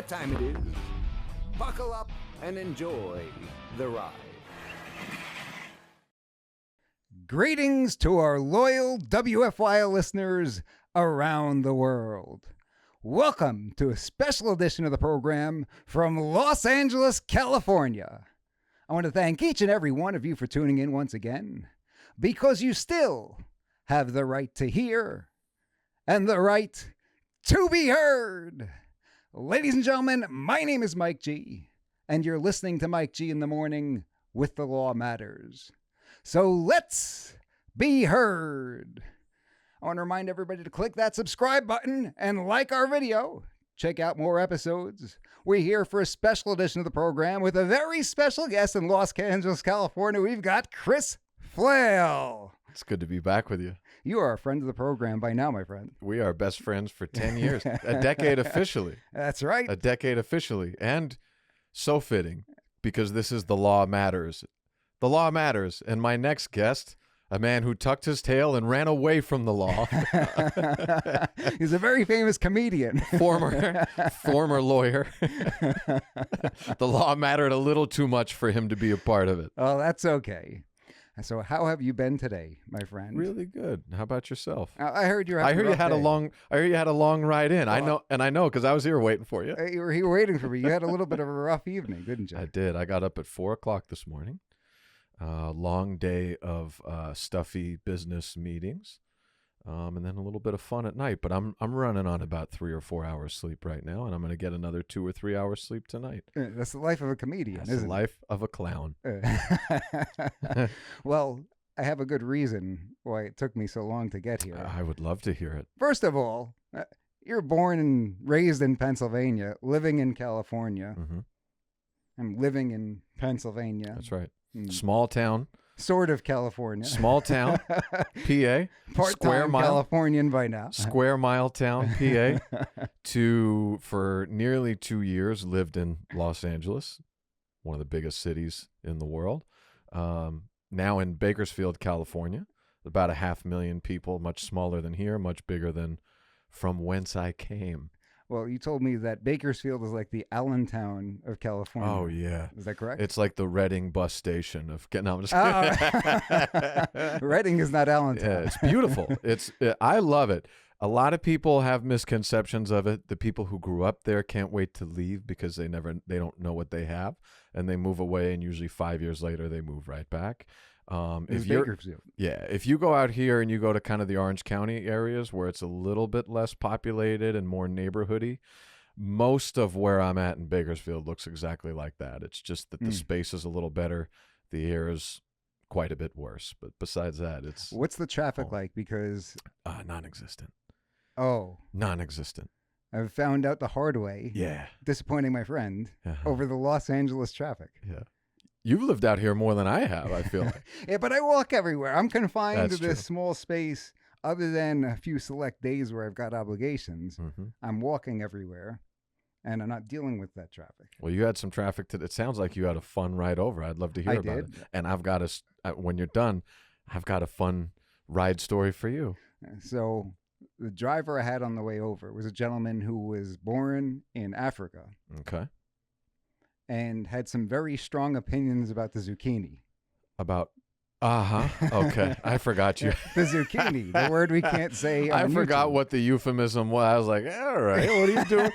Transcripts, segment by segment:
what time it is. Buckle up and enjoy the ride. Greetings to our loyal WFYL listeners around the world. Welcome to a special edition of the program from Los Angeles, California. I want to thank each and every one of you for tuning in once again, because you still have the right to hear and the right to be heard. Ladies and gentlemen, my name is Mike G, and you're listening to Mike G in the Morning with The Law Matters. So let's be heard. I want to remind everybody to click that subscribe button and like our video. Check out more episodes. We're here for a special edition of the program with a very special guest in Los Angeles, California. We've got Chris Flail. It's good to be back with you. You are a friend of the program by now, my friend. We are best friends for 10 years, a decade officially. That's right. A decade officially. And so fitting, because this is The Law Matters. The Law Matters. And my next guest, a man who tucked his tail and ran away from the law. He's a very famous comedian. Former lawyer. The law mattered a little too much for him to be a part of it. Oh, that's okay. So how have you been today, my friend? Really good. How about yourself? I heard you. I heard you had a long ride in. Well, I know because I was here waiting for you. You were waiting for me. You had a little bit of a rough evening, didn't you? I did. I got up at 4:00 this morning. Long day of stuffy business meetings, and then a little bit of fun at night. But I'm running on about 3 or 4 hours sleep right now, and I'm going to get another 2 or 3 hours sleep tonight. That's the life of a comedian, That's isn't the life of a clown. Well, I have a good reason why it took me so long to get here. I would love to hear it. First of all, you're born and raised in Pennsylvania, living in California. Mm-hmm. I'm living in Pennsylvania. That's right. Small town. Sort of California. Small town, PA. Part-time Californian by now. Square mile town, PA. For nearly 2 years, lived in Los Angeles, one of the biggest cities in the world. Now in Bakersfield, California. About 500,000 people, much smaller than here, much bigger than from whence I came. Well, you told me that Bakersfield is like the Allentown of California. Oh, yeah. Is that correct? It's like the Reading bus station of... No, I'm just kidding. Reading is not Allentown. Yeah, it's beautiful. I love it. A lot of people have misconceptions of it. The people who grew up there can't wait to leave because they don't know what they have, and they move away, and usually 5 years later they move right back. If you go out here and you go to kind of the Orange County areas where it's a little bit less populated and more neighborhoody, most of where I'm at in Bakersfield looks exactly like that. It's just that the space is a little better. The air is quite a bit worse. But besides that, it's... What's the traffic like? Because... non-existent. Oh. Non-existent. I've found out the hard way. Yeah. Disappointing my friend over the Los Angeles traffic. Yeah. You've lived out here more than I have, I feel like. Yeah, but I walk everywhere. I'm confined That's to this true. small space. Other than a few select days where I've got obligations, I'm walking everywhere, and I'm not dealing with that traffic. Well, you had some traffic today. It sounds like you had a fun ride over. I'd love to hear about it. And I've got when you're done, I've got a fun ride story for you. So the driver I had on the way over was a gentleman who was born in Africa. Okay. And had some very strong opinions about the zucchini. About, okay. I forgot you. The zucchini, the word we can't say on I forgot YouTube. what the euphemism was. I was like, all right, what are you doing?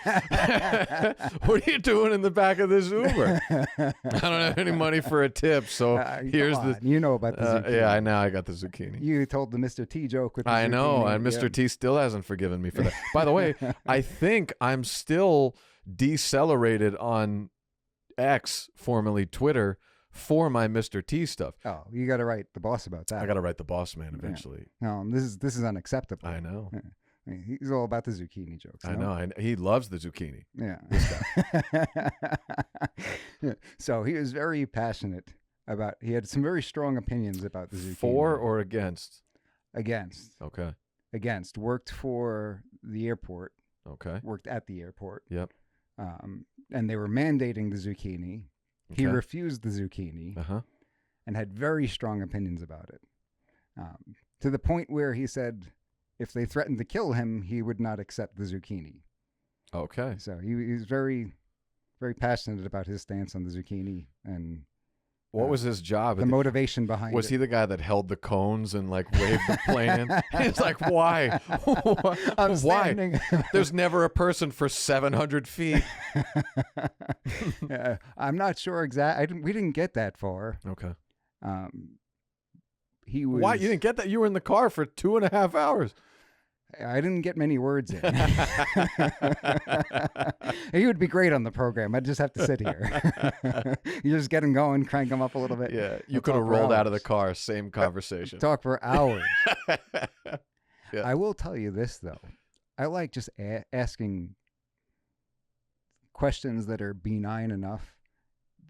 What are you doing in the back of this Uber? I don't have any money for a tip, so here's the... You know about the zucchini. Yeah, I know. I got the zucchini. You told the Mr. T joke with the zucchini. I know, and Mr. T still hasn't forgiven me for that. By the way, I think I'm still decelerated on X, formerly Twitter, for my Mr. T stuff. Oh, you got to write the boss about that. I got to write the boss man eventually. Yeah. No, this is unacceptable. I know. Yeah. I mean, he's all about the zucchini jokes. I know. He loves the zucchini. Yeah. This guy. So he was very passionate about. He had some very strong opinions about the zucchini. For or against? Against. Okay. Against. Worked for the airport. Okay. Worked at the airport. Yep. And they were mandating the zucchini. Okay. He refused the zucchini and had very strong opinions about it. To the point where he said if they threatened to kill him, he would not accept the zucchini. Okay. So he was very very passionate about his stance on the zucchini and What was his job? the motivation behind Was it. he the guy that held the cones and like waved the plane in? He's like, why? I'm Why? standing. There's never a person for 700 feet. I'm not sure exactly. We didn't get that far. Okay. He was. Why? You didn't get that? You were in the car for 2.5 hours. I didn't get many words in. He would be great on the program. I'd just have to sit here. You just get him going, crank him up a little bit. Yeah, you We'll could have talk for rolled out of the hours. car. Same conversation. Talk for hours. Yeah. I will tell you this, though. I like just asking questions that are benign enough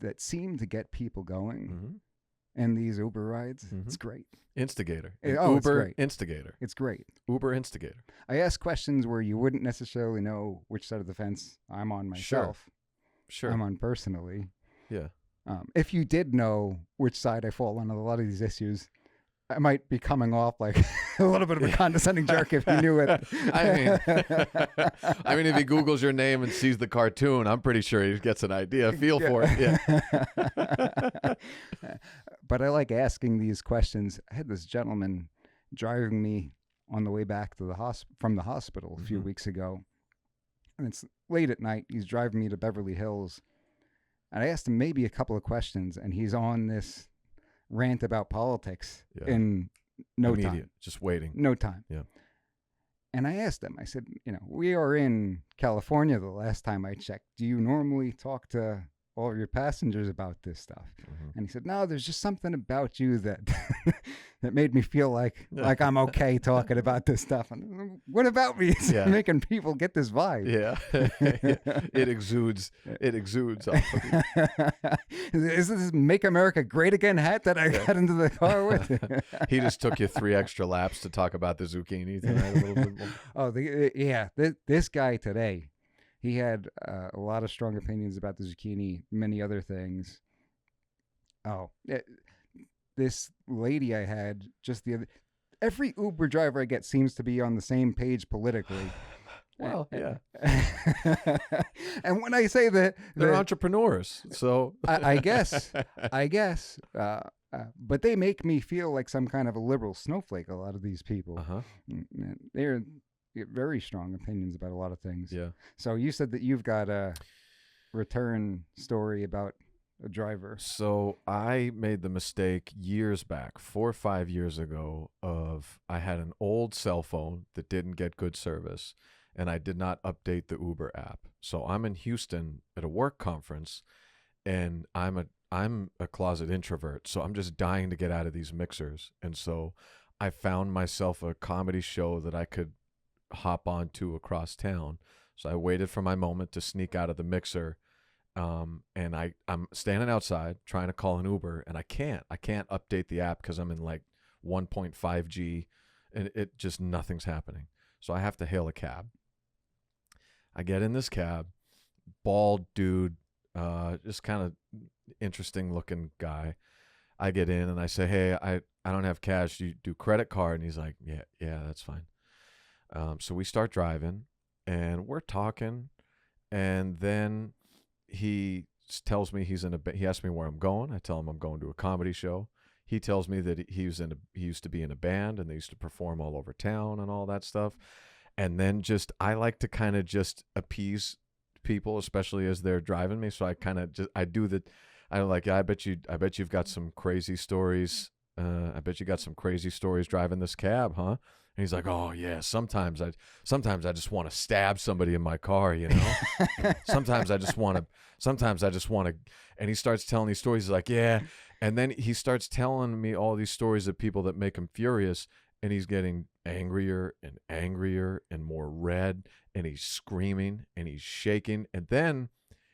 that seem to get people going. Mhm. And these Uber rides, Mhm. it's great. Instigator. It's Uber great. instigator. It's great. Uber instigator. I ask questions where you wouldn't necessarily know which side of the fence I'm on myself. Sure. I'm on personally. Yeah. If you did know which side I fall on a lot of these issues, I might be coming off like a little bit of a condescending jerk if you knew it. I mean, if he Googles your name and sees the cartoon, I'm pretty sure he gets an idea, feel for it. Yeah. But I like asking these questions. I had this gentleman driving me on the way back to from the hospital a few Mhm. weeks ago. And it's late at night. He's driving me to Beverly Hills. And I asked him maybe a couple of questions, and he's on this rant about politics Yeah. in no Immediate. time. Just waiting. No time. Yeah. And I asked him, I said, we are in California the last time I checked. Do you normally talk to all of your passengers about this stuff? Mhm. And he said, no, there's just something about you that that made me feel like Yeah. like I'm okay talking about this stuff. And what about me is Yeah. making people get this vibe? Yeah. It exudes. It exudes off of you. Is this "Make America Great Again" hat that I got into the car with? He just took you 3 extra laps to talk about the zucchini tonight a little bit more. Oh, this guy today, he had a lot of strong opinions about the zucchini, many other things. Oh, this lady I had just the other. Every Uber driver I get seems to be on the same page politically. Well, yeah. And when I say that, They're entrepreneurs. So I guess, but they make me feel like some kind of a liberal snowflake. A lot of these people, Uh-huh. they're very strong opinions about a lot of things. Yeah. So you said that you've got a return story about a driver. So I made the mistake years back, 4 or 5 years ago, I had an old cell phone that didn't get good service, and I did not update the Uber app. So I'm in Houston at a work conference, and I'm a closet introvert, so I'm just dying to get out of these mixers. And so I found myself a comedy show that I could hop onto across town. So I waited for my moment to sneak out of the mixer. And I'm standing outside trying to call an Uber, and I can't update the app because I'm in like 1.5G, and it just nothing's happening. So I have to hail a cab. I get in this cab, bald dude, just kind of interesting looking guy. I get in and I say, hey, I don't have cash. You do credit card? And he's like, yeah, that's fine. So we start driving, and we're talking, and then he tells me he asked me where I'm going. I tell him I'm going to a comedy show. He tells me that he used to be in a band, and they used to perform all over town and all that stuff. And then I like to kind of just appease people, especially as they're driving me. So I kind of I bet you've got some crazy stories. I bet you got some crazy stories driving this cab, huh? And he's like, oh yeah, sometimes I just want to stab somebody in my car, you know. sometimes I just want to, and he starts telling these stories. He's like, yeah, and then he starts telling me all these stories of people that make him furious, and he's getting angrier and more red, and he's screaming and he's shaking, and then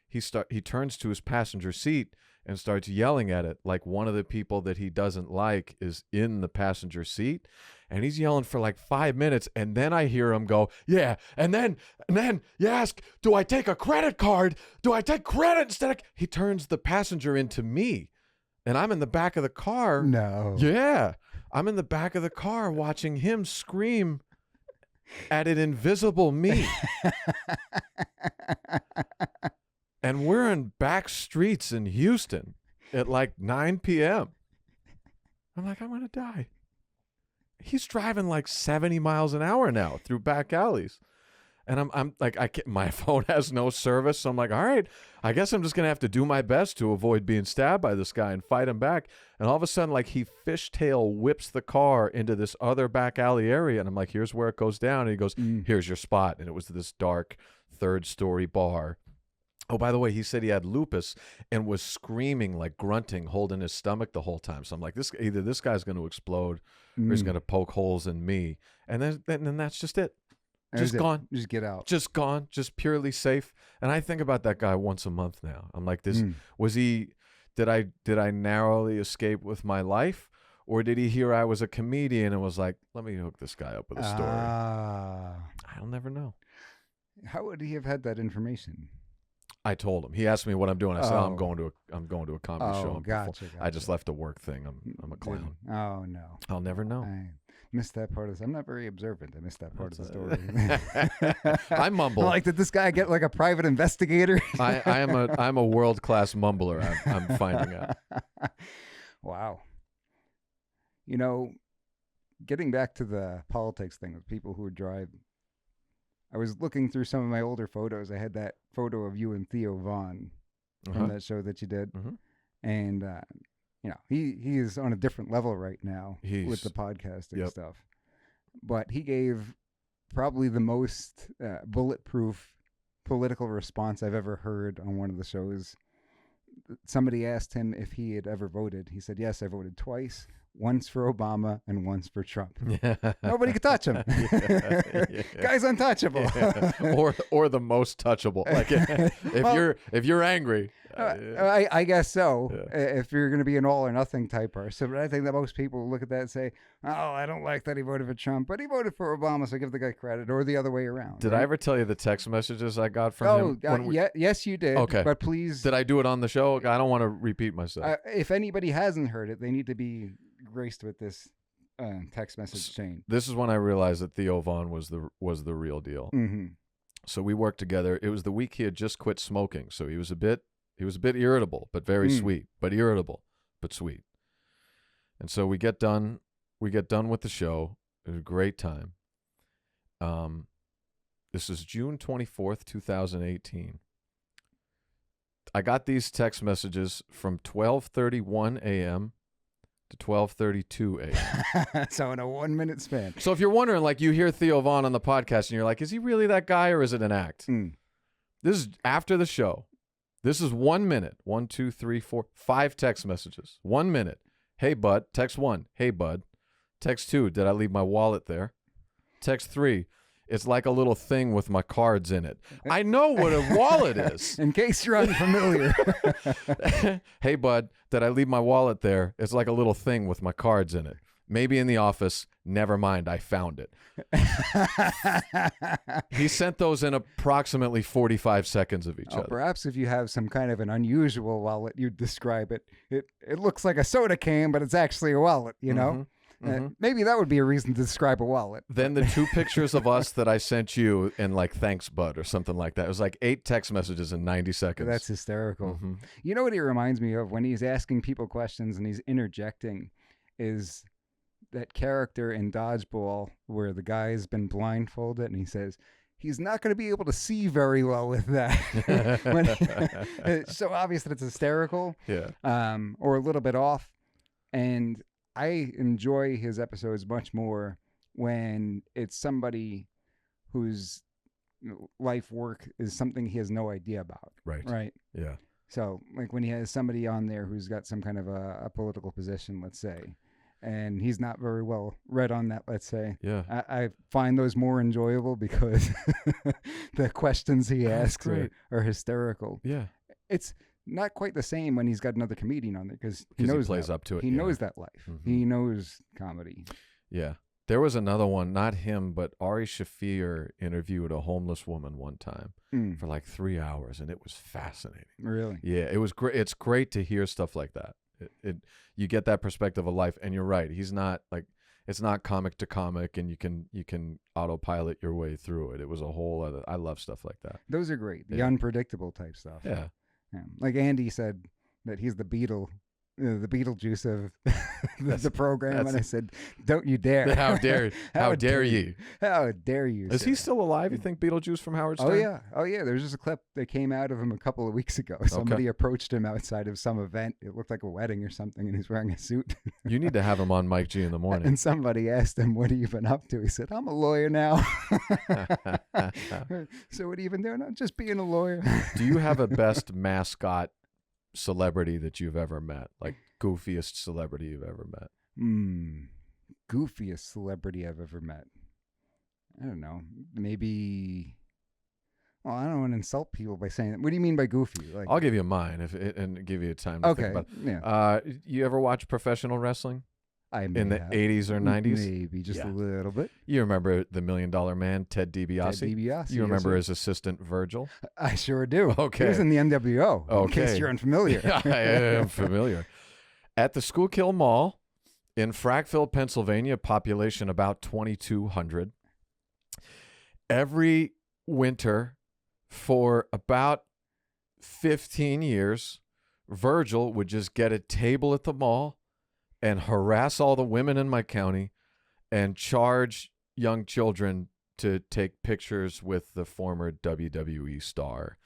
he turns to his passenger seat and starts yelling at it like one of the people that he doesn't like is in the passenger seat. And he's yelling for like 5 minutes, and then I hear him go, yeah, and then you ask, do I take a credit card? Do I take credit instead of... He turns the passenger into me, and I'm in the back of the car. No. Yeah. I'm in the back of the car watching him scream at an invisible me. And And we're in back streets in Houston at like 9 p.m. I'm like, I'm going to die. He's driving like 70 miles an hour now through back alleys. And I'm like, my phone has no service. So I'm like, all right, I guess I'm just going to have to do my best to avoid being stabbed by this guy and fight him back. And all of a sudden, like, he fishtail whips the car into this other back alley area. And I'm like, here's where it goes down. And he goes, here's your spot. And it was this dark 3rd-story bar. Oh, by the way, he said he had lupus and was screaming, like grunting, holding his stomach the whole time. So I'm like, either this guy's going to explode or he's going to poke holes in me. And then that's just it. Just gone. Just get out. Just gone. Just purely safe. And I think about that guy once a month now. I'm like, was he, did I narrowly escape with my life? Or did he hear I was a comedian and was like, let me hook this guy up with a story? I'll never know. How would he have had that information? I told him. He asked me what I'm doing. I said, I'm going to a comedy show. Gotcha. I just left a work thing. I'm a clown. Oh no. I'll never know. I missed that part of this. I'm not very observant. I missed that part of the story. I mumble. Like, did this guy get like a private investigator? I'm a world-class mumbler. I'm finding out. Wow. You know, getting back to the politics thing with people who drive, I was looking through some of my older photos. I had that photo of you and Theo Vaughn from that show that you did. And, you know, he is on a different level right now with the podcasting stuff. But he gave probably the most bulletproof political response I've ever heard on one of the shows. Somebody asked him if he had ever voted. He said, yes, I voted twice. Once for Obama and once for Trump. Nobody could touch him. Guy's untouchable. or the most touchable. Like if you're angry. I guess so. If you're going to be an all or nothing type person, but I think that most people look at that and say, "Oh, I don't like that he voted for Trump, but he voted for Obama, so give the guy credit," or the other way around. Did I ever tell you the text messages I got from him? Yes, you did. Okay, but please. Did I do it on the show? I don't want to repeat myself. If anybody hasn't heard it, they need to be graced with this text message chain. This is when I realized that Theo Vaughn was the real deal. So we worked together. It was the week he had just quit smoking, so he was a bit irritable, but very sweet. But irritable, but sweet. And so we get done with the show. It was a great time. This is June 24th, 2018. I got these text messages from 12:31 a.m. to 12:32 a.m. So in a 1 minute span. So if you're wondering, like, you hear Theo Vaughn on the podcast and you're like, is he really that guy or is it an act? This is after the show. This is 1 minute. 1, 2, 3, 4, 5 text messages. 1 minute. Hey, bud. Text 1. Hey, bud. Text 2. Did I leave my wallet there? Text 3. It's like a little thing with my cards in it. I know what a wallet is. In case you're unfamiliar. Hey, bud. Did I leave my wallet there? It's like a little thing with my cards in it. Maybe in the office. Never mind. I found it. He sent those in approximately 45 seconds of each other. Perhaps if you have some kind of an unusual wallet, you'd describe it. It looks like a soda can, but it's actually a wallet, you know? Maybe that would be a reason to describe a wallet. Then the 2 pictures of us that I sent you and like, thanks, bud, or something like that. It was like 8 text messages in 90 seconds. That's hysterical. You know what he reminds me of when he's asking people questions and he's interjecting is that character in Dodgeball where the guy's been blindfolded and he says, he's not going to be able to see very well with that. It's so obvious that it's hysterical. Or a little bit off. And I enjoy his episodes much more when it's somebody whose life work is something he has no idea about. Right. Yeah. So like when he has somebody on there who's got some kind of a political position, let's say, and he's not very well read on that, let's say. Yeah. I find those more enjoyable because the questions he asks are hysterical. Yeah. It's not quite the same when he's got another comedian on there because he plays up to it. He knows that life. He knows comedy. Yeah. There was another one, not him, but Ari Shaffir interviewed a homeless woman one time for like 3 hours, and it was fascinating. Really? Yeah, it was great. It's great to hear stuff like that. You get that perspective of life, and you're right. He's not like, it's not comic to comic, and you can autopilot your way through it. It was a whole other. I love stuff like that. Those are great. The unpredictable type stuff. Yeah. Yeah. Like Andy said that he's the Beetlejuice of the program, and I said, "Don't you dare! How dare you? How dare you?" Is sir. he still alive? You think Beetlejuice from Howard Stern? Oh yeah. There's just a clip that came out of him a couple of weeks ago. Somebody approached him outside of some event. It looked like a wedding or something, and he's wearing a suit. You need to have him on Mike G in the morning. And somebody asked him, "What have you been up to?" He said, "I'm a lawyer now." So what have you been doing? I'm just being a lawyer. Do you have a best mascot celebrity that you've ever met? Like goofiest celebrity you've ever met? Goofiest celebrity I've ever met. I don't know. Maybe. Well, I don't want to insult people by saying that. What do you mean by goofy? Like, I'll give you mine and give you time to think about it. Yeah. You ever watch professional wrestling? In the 80s or 90s? Maybe just a little bit. You remember the $1 Million Man, Ted DiBiase? Ted DiBiase. You remember his assistant, Virgil? I sure do. Okay. He was in the NWO, okay. in case you're unfamiliar. Yeah, I am familiar. At the Schuylkill Mall in Frackville, Pennsylvania, population about 2,200. Every winter for about 15 years, Virgil would just get a table at the mall and harass all the women in my county and charge young children to take pictures with the former WWE star.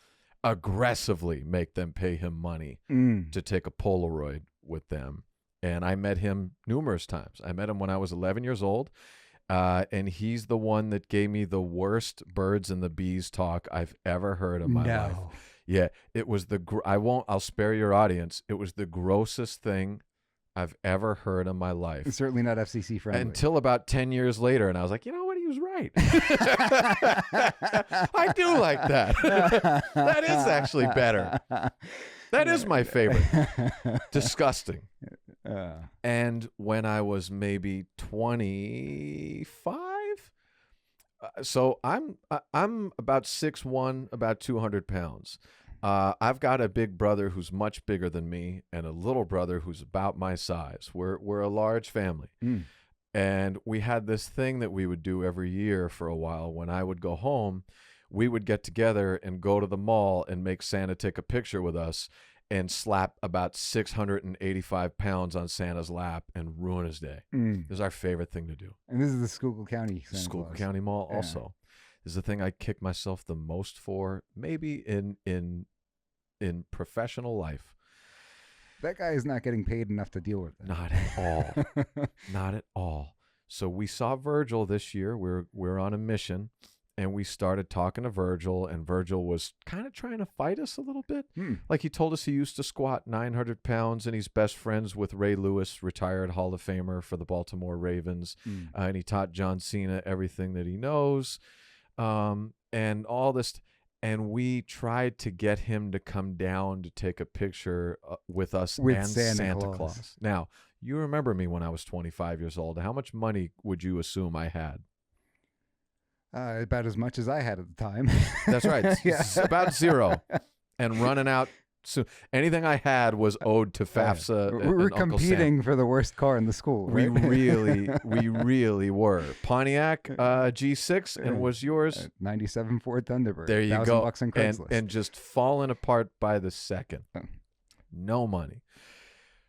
Aggressively make them pay him money to take a Polaroid with them. And I met him numerous times. I met him when I was 11 years old. And he's the one that gave me the worst birds and the bees talk I've ever heard in my life. Yeah, it was I'll spare your audience. It was the grossest thing I've ever heard in my life. It's certainly not FCC friendly. Until about 10 years later, and I was like, you know what? He was right. I do like that. That is actually better. That is my favorite. Disgusting. And when I was maybe 25, so I'm about 6'1", about 200 pounds. I've got a big brother who's much bigger than me and a little brother who's about my size. We're a large family. And we had this thing that we would do every year for a while. When I would go home, we would get together and go to the mall and make Santa take a picture with us and slap about 685 pounds on Santa's lap and ruin his day. It was our favorite thing to do. And this is the Schuylkill County Santa Schuylkill Claus. County Mall also. This is the thing I kick myself the most for, maybe in professional life. That guy is not getting paid enough to deal with it. Not at all. Not at all. So we saw Virgil this year. We're on a mission, and we started talking to Virgil, and Virgil was kind of trying to fight us a little bit. Like he told us he used to squat 900 pounds, and he's best friends with Ray Lewis, retired Hall of Famer for the Baltimore Ravens, and he taught John Cena everything that he knows, and all this. And we tried to get him to come down to take a picture with us and Santa Claus. Now, you remember me when I was 25 years old. How much money would you assume I had? About as much as I had at the time. That's right. It's about zero. And running out soon. Anything I had was owed to FAFSA. We were and Uncle competing Sam. for the worst car in the school. Right? We really were. Pontiac G6, and was yours? 97 Ford Thunderbird. There you go. $1,000 on Craigslist. And just falling apart by the second. No money.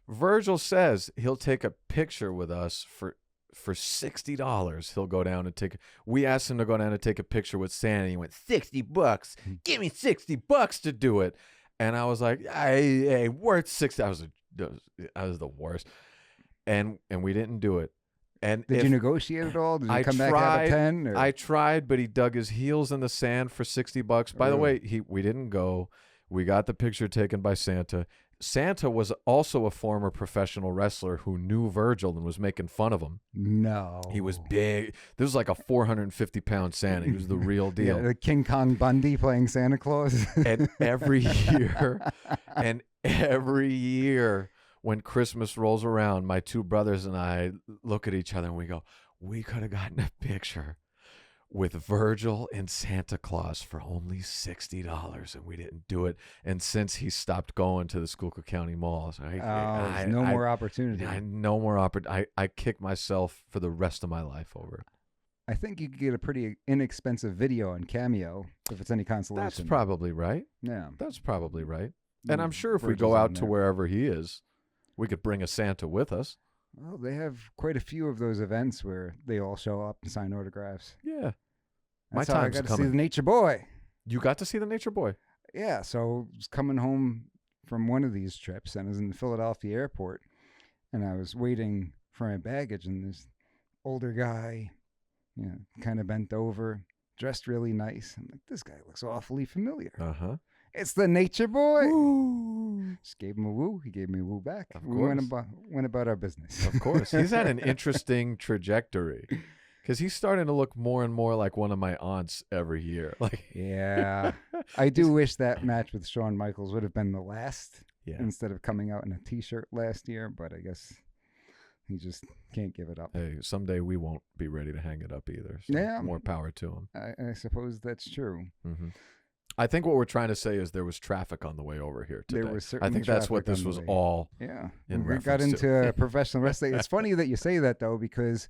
Virgil says he'll take a picture with us for $60. He'll go down and take. We asked him to go down and take a picture with Santa. He went, $60. Give me $60 to do it. And I was like, hey, worth $60. I was the worst. And we didn't do it. And did you negotiate at all? Did you come back out of 10? Or? I tried, but he dug his heels in the sand for $60. By the way, we didn't go. We got the picture taken by Santa. Santa was also a former professional wrestler who knew Virgil and was making fun of him. No. He was big. This was like a 450-pound Santa. He was the real deal. Yeah, the King Kong Bundy playing Santa Claus. And every year when Christmas rolls around, my two brothers and I look at each other and we go, we could have gotten a picture with Virgil and Santa Claus for only $60, and we didn't do it. And since he stopped going to the Schuylkill County Mall, no more opportunity. I kick myself for the rest of my life over it. I think you could get a pretty inexpensive video on Cameo if it's any consolation. That's probably right. Yeah. That's probably right. And I'm sure if we verges go on out to there. wherever he is, we could bring a Santa with us. Well, they have quite a few of those events where they all show up and sign autographs. Yeah. My That's how I time's got to see coming. the Nature Boy. You got to see the Nature Boy. Yeah, so I was coming home from one of these trips, and I was in the Philadelphia airport, and I was waiting for my baggage, and this older guy, kind of bent over, dressed really nice. I'm like, this guy looks awfully familiar. Uh-huh. It's the Nature Boy. Ooh. Just gave him a woo. He gave me a woo back. Of We course. went about our business. Of course. He's had an interesting trajectory because he's starting to look more and more like one of my aunts every year. Like, Yeah. I do wish that match with Shawn Michaels would have been the last yeah. instead of coming out in a T-shirt last year, but I guess he just can't give it up. Hey, someday we won't be ready to hang it up either. So Yeah. more power to him. I suppose that's true. Mm-hmm. I think what we're trying to say is there was traffic on the way over here today. There was I certainly think that's what traffic this on was the way. all. Yeah. in We got reference to. into professional wrestling. It's funny that you say that, though, because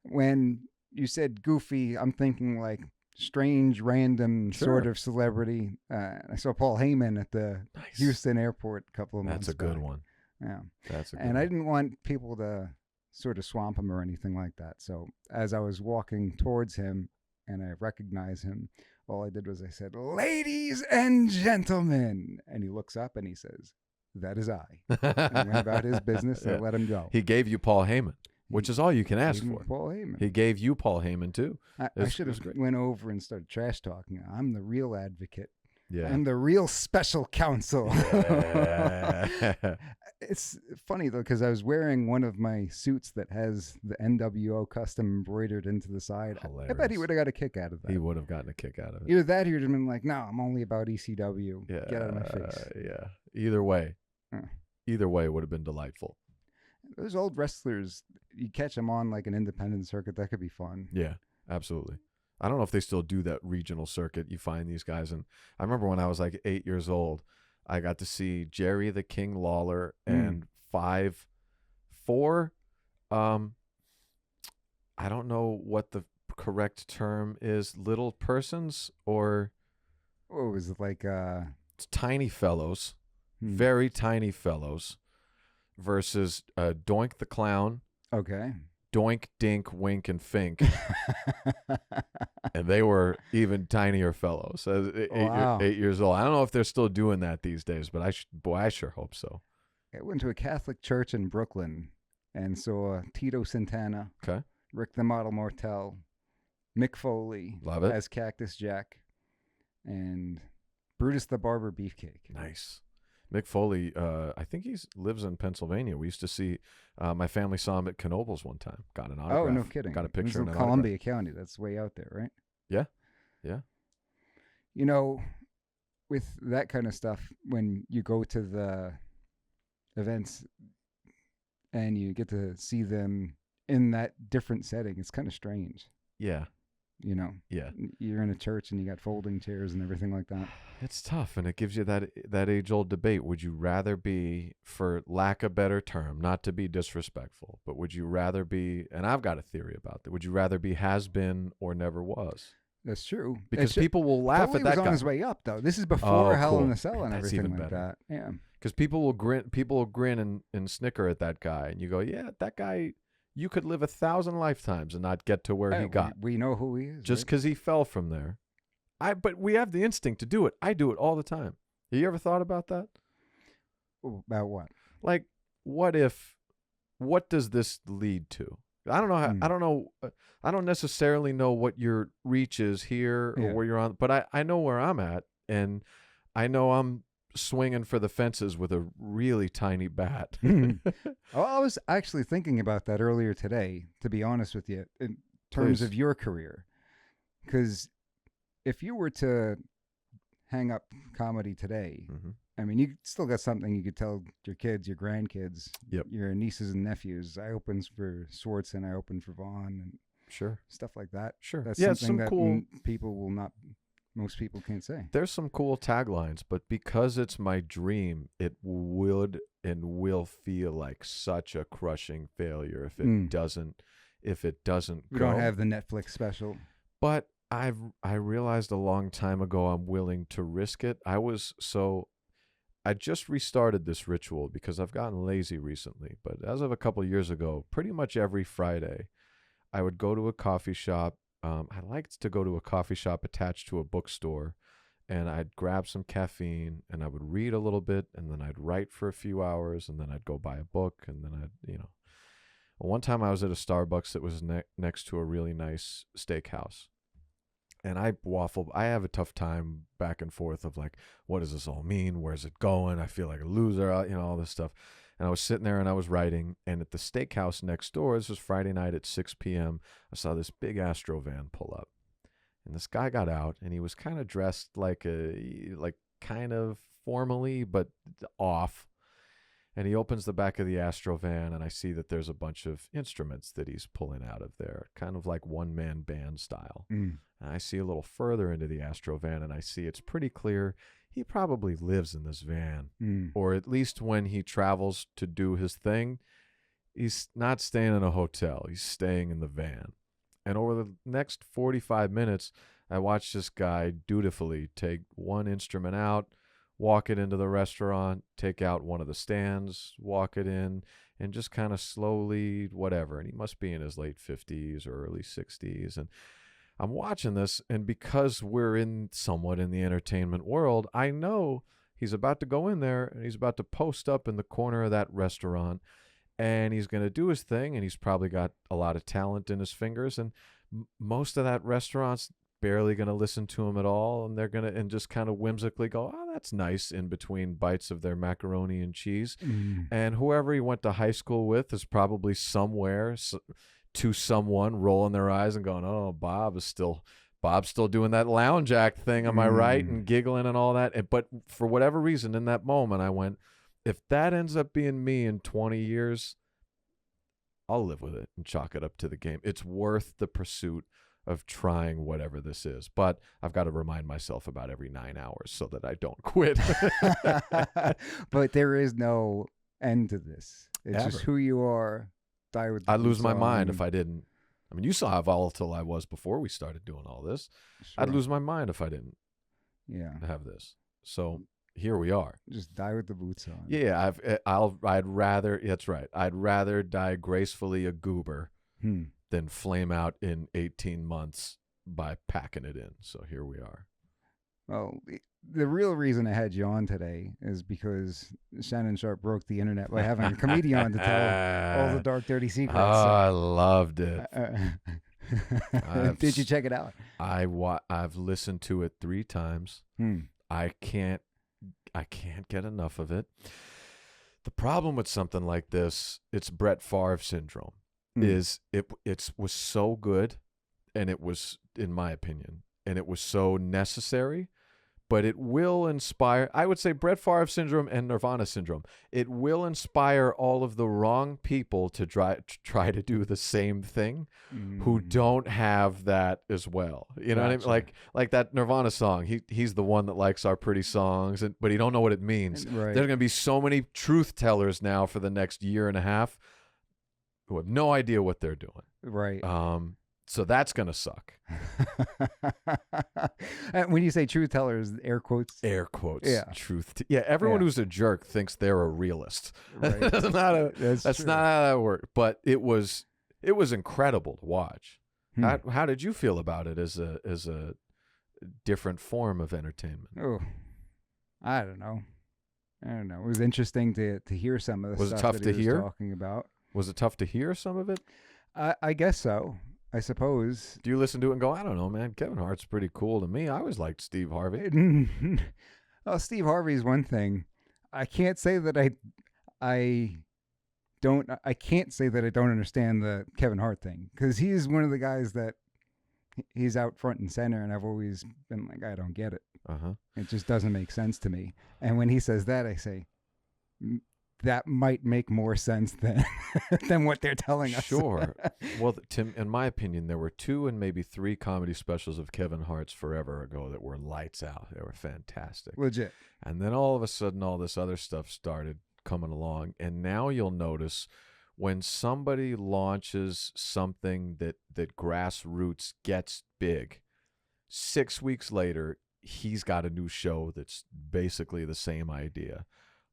when you said goofy, I'm thinking like strange, random Sure. sort of celebrity. I saw Paul Heyman at the Nice. Houston airport a couple of months That's a good back. one. Yeah. That's a good And one. I didn't want people to sort of swamp him or anything like that. So as I was walking towards him and I recognized him, all I did was I said, "Ladies and gentlemen," and he looks up and he says, "That is I." And went about his business and I Yeah. let him go. He gave you Paul Heyman, which is all you can ask Gave him for. Paul Heyman. He gave you Paul Heyman too. I was- should it was have great. went over and started trash talking. I'm the real advocate. Yeah. I'm the real special counsel. Yeah. It's funny though because I was wearing one of my suits that has the NWO custom embroidered into the side. I bet he Hilarious. would have got a kick out of that. He would have gotten a kick out of it. Either that, or he'd have been like, "No, I'm only about ECW. Yeah. Get out of my face." Yeah. Either way. Huh. Either way would have been delightful. Those old wrestlers, you catch them on like an independent circuit. That could be fun. Yeah, absolutely. I don't know if they still do that regional circuit. You find these guys, and I remember when I was like 8 years old, I got to see Jerry the King Lawler and four. I don't know what the correct term is. Little persons or What was it like? tiny fellows, Hmm. very tiny fellows, versus Doink the Clown, Okay. Doink, Dink, Wink, and Fink. And they were even tinier fellows. Wow. 8 years old. I don't know if they're still doing that these days, but I sure hope so. I went to a Catholic church in Brooklyn and saw Tito Santana, Okay. Rick the Model Martel, Mick Foley Love it. as Cactus Jack, and Brutus the Barber Beefcake. Nice. Mick Foley, I think he lives in Pennsylvania. We used to see, my family saw him at Knoebels one time. Got an autograph. Oh, no kidding. Got a It was picture in and an Columbia County. That's way out there, right? Yeah. Yeah. You know, with that kind of stuff, when you go to the events and you get to see them in that different setting, it's kind of strange. Yeah. You know, Yeah. you're in a church and you got folding chairs and everything like that. It's tough, and it gives you that age-old debate. Would you rather be, for lack of a better term, not to be disrespectful, but would you rather be, and I've got a theory about that, would you rather be has been or never was? That's true. Because people will laugh Foley at that was on guy. his way up, though. This is before Hell in cool. the Cell and That's everything even like better. that. Yeah. Because people will grin and snicker at that guy, and you go, yeah, that guy, you could live 1,000 lifetimes and not get to where Hey, he got. We know who he is. Just right? because he fell from there. But we have the instinct to do it. I do it all the time. Have you ever thought about that? About what? Like, what does this lead to? I don't know how, I don't know. I don't necessarily know what your reach is here or Yeah. where you're on, but I know where I'm at, and I know I'm swinging for the fences with a really tiny bat. Oh, I was actually thinking about that earlier today, to be honest with you, in terms Please. of your career. Because if you were to hang up comedy today, Mhm. I mean, you still got something you could tell your kids, your grandkids, Yep. your nieces and nephews. I opened for Swartz and I opened for Vaughn and Sure. stuff like that. Sure. That's Yeah, something some that cool. people will not, most people can't say. There's some cool taglines, but because it's my dream, it would and will feel like such a crushing failure if it doesn't. If it doesn't We go. don't have the Netflix special. But I realized a long time ago I'm willing to risk it. I just restarted this ritual because I've gotten lazy recently. But as of a couple of years ago, pretty much every Friday, I would go to a coffee shop. I liked to go to a coffee shop attached to a bookstore, and I'd grab some caffeine and I would read a little bit, and then I'd write for a few hours, and then I'd go buy a book, and then one time I was at a Starbucks that was next to a really nice steakhouse. And I have a tough time back and forth of like, what does this all mean? Where's it going? I feel like a loser, all this stuff. And I was sitting there and I was writing. And at the steakhouse next door, this was Friday night at 6 p.m., I saw this big Astro van pull up. And this guy got out and he was kind of dressed like kind of formally, but off. And he opens the back of the Astro van, and I see that there's a bunch of instruments that he's pulling out of there, kind of like one-man band style. And I see a little further into the Astro van, and I see it's pretty clear he probably lives in this van. Or at least when he travels to do his thing, he's not staying in a hotel. He's staying in the van. And over the next 45 minutes, I watched this guy dutifully take one instrument out, walk it into the restaurant, take out one of the stands, walk it in, and just kind of slowly whatever. And he must be in his late 50s or early 60s. And I'm watching this, and because we're somewhat in the entertainment world, I know he's about to go in there and he's about to post up in the corner of that restaurant, and he's going to do his thing, and he's probably got a lot of talent in his fingers. And most of that restaurant's barely going to listen to him at all, and they're going to just kind of whimsically go, oh, that's nice, in between bites of their macaroni and cheese. And whoever he went to high school with is probably somewhere to someone rolling their eyes and going, oh, Bob's still doing that lounge act thing, am I right? And giggling and all that. But for whatever reason, in that moment, I went, if that ends up being me in 20 years, I'll live with it and chalk it up to the game. It's worth the pursuit of trying whatever this is. But I've got to remind myself about every 9 hours so that I don't quit. But there is no end to this. It's Ever. just who you are. Die with the I'd lose my song. mind if I didn't. I mean, you saw how volatile I was before we started doing all this. Sure. I'd lose my mind if I didn't have this. So here we are. Just die with the boots on. Yeah, I'd rather. That's right. I'd rather die gracefully a goober than flame out in 18 months by packing it in. So here we are. Well, the real reason I had you on today is because Shannon Sharp broke the internet by having a comedian on to tell all the dark, dirty secrets. Oh, I loved it. Did you check it out? I've listened to it 3 times. I can't get enough of it. The problem with something like this, it's Brett Favre syndrome. Is it was so good, and it was, in my opinion, and it was so necessary, but it will inspire, I would say Brett Favre syndrome and Nirvana syndrome. It will inspire all of the wrong people to try to do the same thing who don't have that as well. You know what I mean? Like that Nirvana song. He's the one that likes our pretty songs, but he don't know what it means. Right. There's going to be so many truth tellers now for the next year and a half who have no idea what they're doing. Right. So that's going to suck. When you say truth tellers, air quotes. Air quotes. Yeah. Truth. Everyone who's a jerk thinks they're a realist. Right. That's not how that works. But it was incredible to watch. How did you feel about it as a different form of entertainment? Oh, I don't know. It was interesting to hear some of the Was it stuff tough that to he hear? was talking about. Was it tough to hear some of it? I guess so. I suppose. Do you listen to it and go, I don't know, man, Kevin Hart's pretty cool to me. I always liked Steve Harvey. Well, Steve Harvey's one thing. I can't say that I can't say that I don't understand the Kevin Hart thing, because he's one of the guys that he's out front and center, and I've always been like, I don't get it. It just doesn't make sense to me. And when he says that, I say, that might make more sense than what they're telling us. Sure. Well, Tim, in my opinion, there were 2 and maybe 3 comedy specials of Kevin Hart's forever ago that were lights out. They were fantastic. Legit. And then all of a sudden, all this other stuff started coming along. And now you'll notice when somebody launches something that grassroots gets big, 6 weeks later, he's got a new show that's basically the same idea.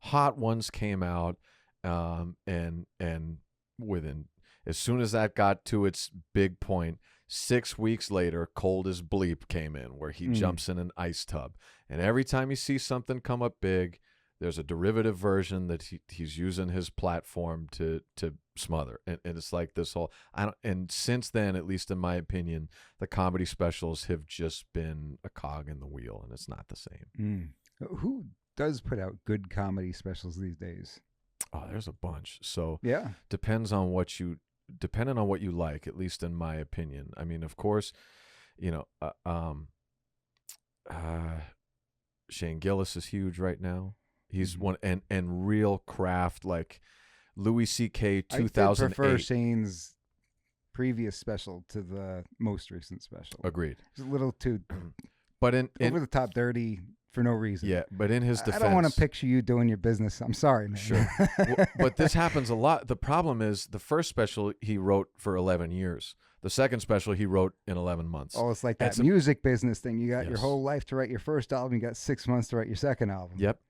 Hot Ones came out, and within, as soon as that got to its big point, 6 weeks later, Cold as Bleep came in, where he jumps in an ice tub. And every time you see something come up big, there's a derivative version that he's using his platform to smother. And it's like this whole, and since then, at least in my opinion, the comedy specials have just been a cog in the wheel, and it's not the same. Who does put out good comedy specials these days? Oh, there's a bunch. So Yeah. depending on what you like, at least in my opinion. I mean, of course, Shane Gillis is huge right now. He's one, and real craft, like Louis C.K. 2008. I did prefer Shane's previous special to the most recent special. Agreed. It's a little too but over the top dirty for no reason. Yeah, but in his defense, I don't want to picture you doing your business. I'm sorry, man. Sure. But this happens a lot. The problem is the first special he wrote for 11 years. The second special he wrote in 11 months. Oh, it's like that music business thing. You got your whole life to write your first album. You got 6 months to write your second album. Yep.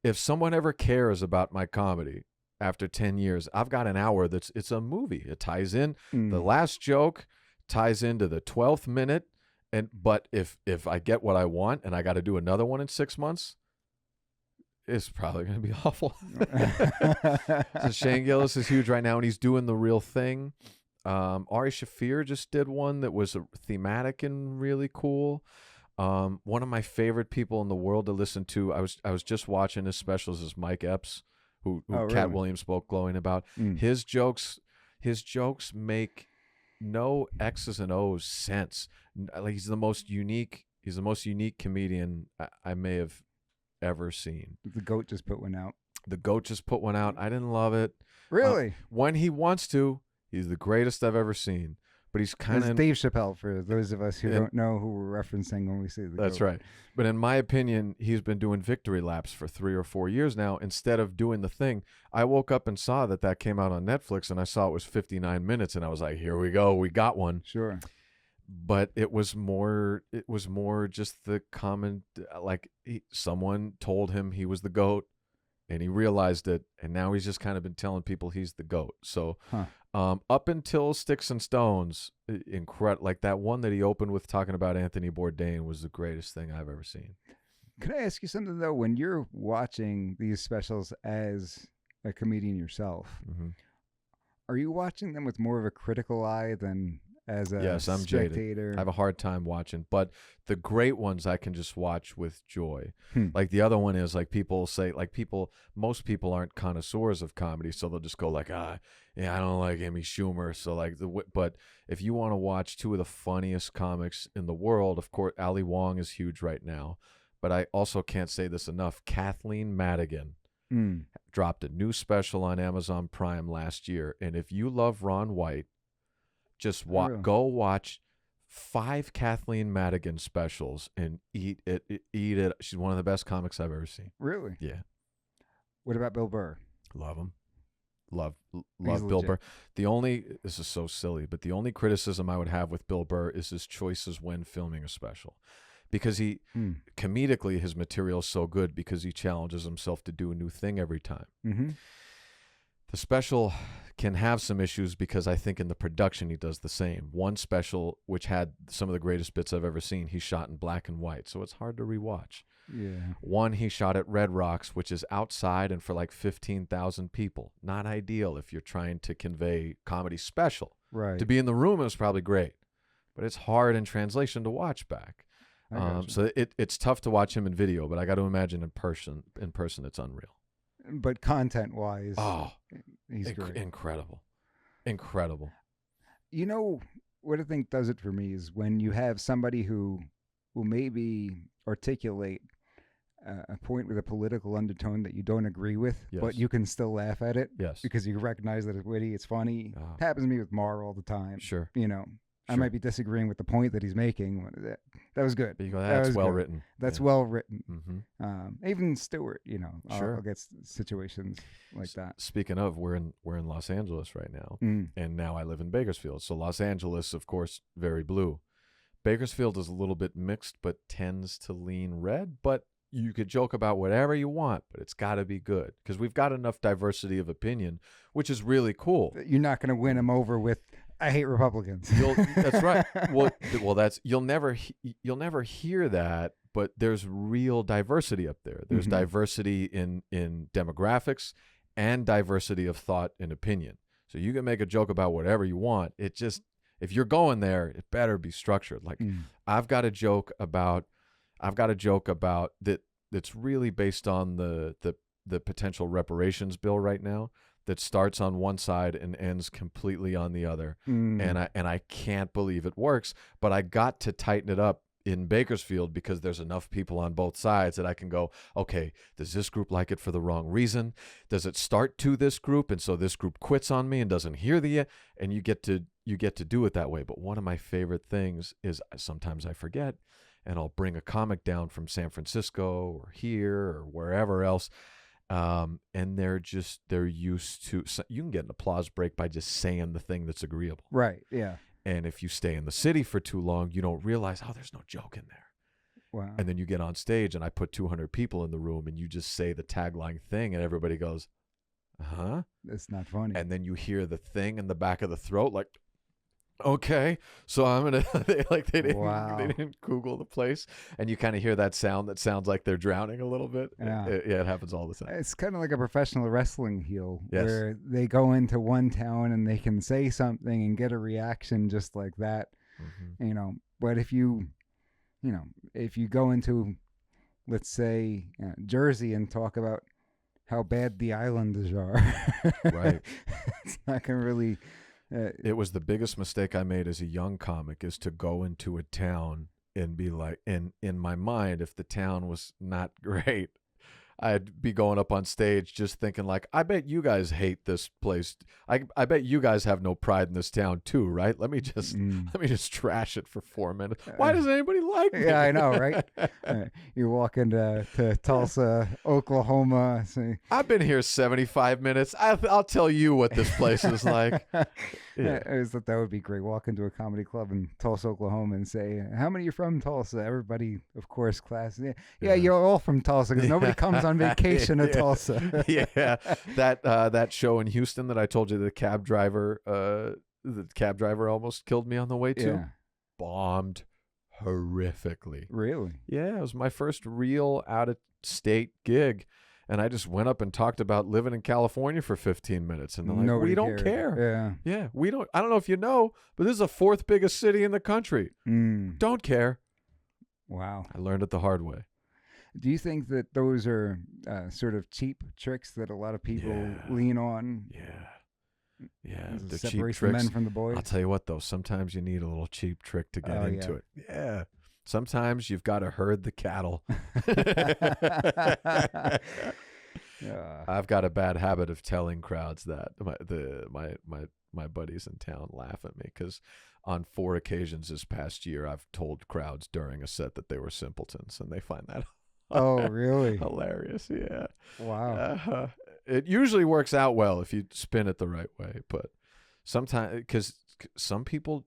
If someone ever cares about my comedy after 10 years, I've got an hour it's a movie. It ties in. The last joke ties into the 12th minute. But if I get what I want and I got to do another one in 6 months, it's probably going to be awful. So Shane Gillis is huge right now, and he's doing the real thing. Ari Shaffir just did one that was thematic and really cool. One of my favorite people in the world to listen to, I was just watching his specials, is Mike Epps, who Cat Williams spoke glowing about. His jokes make no X's and O's sense. Like he's the most unique comedian I may have ever seen. The Goat just put one out. I didn't love it. Really? When he wants to, he's the greatest I've ever seen. But he's kind of Dave Chappelle, for those of us who don't know who we're referencing when we say the That's Goat. right. But in my opinion, he's been doing victory laps for 3 or 4 years now instead of doing the thing. I woke up and saw that came out on Netflix, and I saw it was 59 minutes, and I was like, here we go, we got one. Sure. But it was more just the common, like someone told him he was the GOAT, and he realized it, and now he's just kind of been telling people he's the GOAT. So up until Sticks and Stones, incredible. Like that one that he opened with talking about Anthony Bourdain was the greatest thing I've ever seen. Can I ask you something, though? When you're watching these specials as a comedian yourself, are you watching them with more of a critical eye than as a Yes, I'm spectator? jaded. I have a hard time watching, but the great ones I can just watch with joy. Like the other one is like people say, like most people aren't connoisseurs of comedy, so they'll just go like, I don't like Amy Schumer. So like but if you want to watch two of the funniest comics in the world, of course, Ali Wong is huge right now, but I also can't say this enough. Kathleen Madigan dropped a new special on Amazon Prime last year, and if you love Ron White, just go watch 5 Kathleen Madigan specials and eat it. She's one of the best comics I've ever seen. Really? Yeah. What about Bill Burr? Love him. Love Bill Burr. This is so silly, but the only criticism I would have with Bill Burr is his choices when filming a special. Because he, comedically, his material is so good because he challenges himself to do a new thing every time. The special can have some issues because I think in the production he does the same. One special, which had some of the greatest bits I've ever seen, he shot in black and white, so it's hard to rewatch. Yeah. One he shot at Red Rocks, which is outside and for like 15,000 people. Not ideal if you're trying to convey comedy special. Right. To be in the room, it was probably great, but it's hard in translation to watch back. So it's tough to watch him in video, but I got to imagine in person, it's unreal. But content-wise, he's great. Incredible. You know what I think does it for me is when you have somebody who will maybe articulate a point with a political undertone that you don't agree with, but you can still laugh at it. Yes. Because you recognize that it's witty, it's funny. It happens to me with Marr all the time. Sure. I might be disagreeing with the point that he's making. That was good. But you go, that's well written. That's well written. Mm-hmm. Even Stewart, Sure. I'll get situations like that. Speaking of, we're in Los Angeles right now, and now I live in Bakersfield. So Los Angeles, of course, very blue. Bakersfield is a little bit mixed, but tends to lean red. But you could joke about whatever you want, but it's got to be good because we've got enough diversity of opinion, which is really cool. You're not going to win them over with "I hate Republicans." That's right. Well, that's you'll never hear that. But there's real diversity up there. There's diversity in demographics and diversity of thought and opinion. So you can make a joke about whatever you want. It just, if you're going there, it better be structured. Like I've got a joke about that that's really based on the potential reparations bill right now that starts on one side and ends completely on the other. And I can't believe it works, but I got to tighten it up in Bakersfield because there's enough people on both sides that I can go, okay, does this group like it for the wrong reason? Does it start to this group and so this group quits on me and doesn't hear and you get to do it that way. But one of my favorite things is sometimes I forget and I'll bring a comic down from San Francisco or here or wherever else. And they're used to, you can get an applause break by just saying the thing that's agreeable. Right. Yeah. And if you stay in the city for too long, you don't realize, oh, there's no joke in there. Wow. And then you get on stage and I put 200 people in the room and you just say the tagline thing and everybody goes, huh? That's not funny. And then you hear the thing in the back of the throat, like, okay, so I'm going to, they didn't Google the place. And you kind of hear that sound that sounds like they're drowning a little bit. Yeah. It happens all the time. It's kind of like a professional wrestling heel Yes. where they go into one town and they can say something and get a reaction just like that. But if you go into, let's say, Jersey and talk about how bad the Islanders are, right? It's not going to really... it was the biggest mistake I made as a young comic is to go into a town and be like, in my mind, if the town was not great, I'd be going up on stage just thinking like, I bet you guys hate this place. I bet you guys have no pride in this town too, right? Let me just trash it for 4 minutes. Why doesn't anybody like me? Yeah, I know, right? You walk into Tulsa, Oklahoma. Say, I've been here 75 minutes. I'll tell you what this place is like. Yeah. I always thought that would be great. Walk into a comedy club in Tulsa, Oklahoma and say, how many are from Tulsa? Everybody, of course, class. Yeah, you're all from Tulsa because nobody comes on vacation to Tulsa. Yeah, that show in Houston that I told you the cab driver almost killed me on the way to. Yeah. Bombed horrifically. Really? Yeah, it was my first real out-of-state gig. And I just went up and talked about living in California for 15 minutes. And they're like, Nobody we don't cared. care. Yeah, we don't. I don't know if you know, but this is the 4th biggest city in the country. Don't care. Wow. I learned it the hard way. Do you think that those are sort of cheap tricks that a lot of people lean on? Yeah. The cheap separates the tricks. men from the boys? I'll tell you what, though. Sometimes you need a little cheap trick to get into it. Yeah. Sometimes you've got to herd the cattle. I've got a bad habit of telling crowds that. My buddies in town laugh at me because on 4 occasions this past year, I've told crowds during a set that they were simpletons, and they find that really? hilarious. Yeah. Wow. It usually works out well if you spin it the right way, but sometimes, because some people,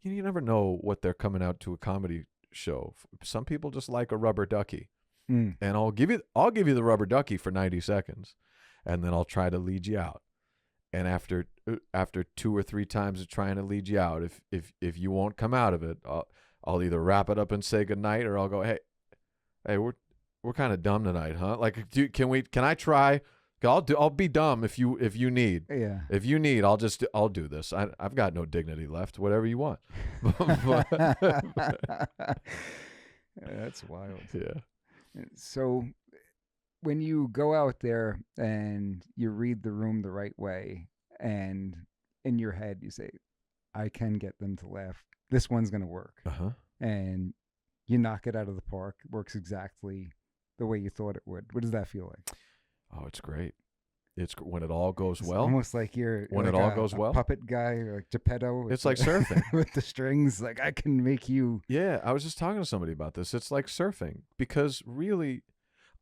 you never know what they're coming out to a comedy show. Some people just like a rubber ducky, and I'll give you the rubber ducky for 90 seconds, and then I'll try to lead you out. And after 2 or 3 times of trying to lead you out, if you won't come out of it, I'll either wrap it up and say goodnight, or I'll go, hey, we're kind of dumb tonight, huh? Like, can I try? I'll be dumb if you need. Yeah. If you need, I'll do this. I've got no dignity left. Whatever you want. That's wild. Yeah. So when you go out there and you read the room the right way, and in your head you say, I can get them to laugh. This one's going to work. Uh-huh. And you knock it out of the park. It works exactly the way you thought it would. What does that feel like? Oh, it's great. It's when it all goes It's well. almost like you're when like it all goes well. Puppet guy, like Geppetto. It's like surfing with the strings. Like, I can make you. Yeah, I was just talking to somebody about this. It's like surfing because really,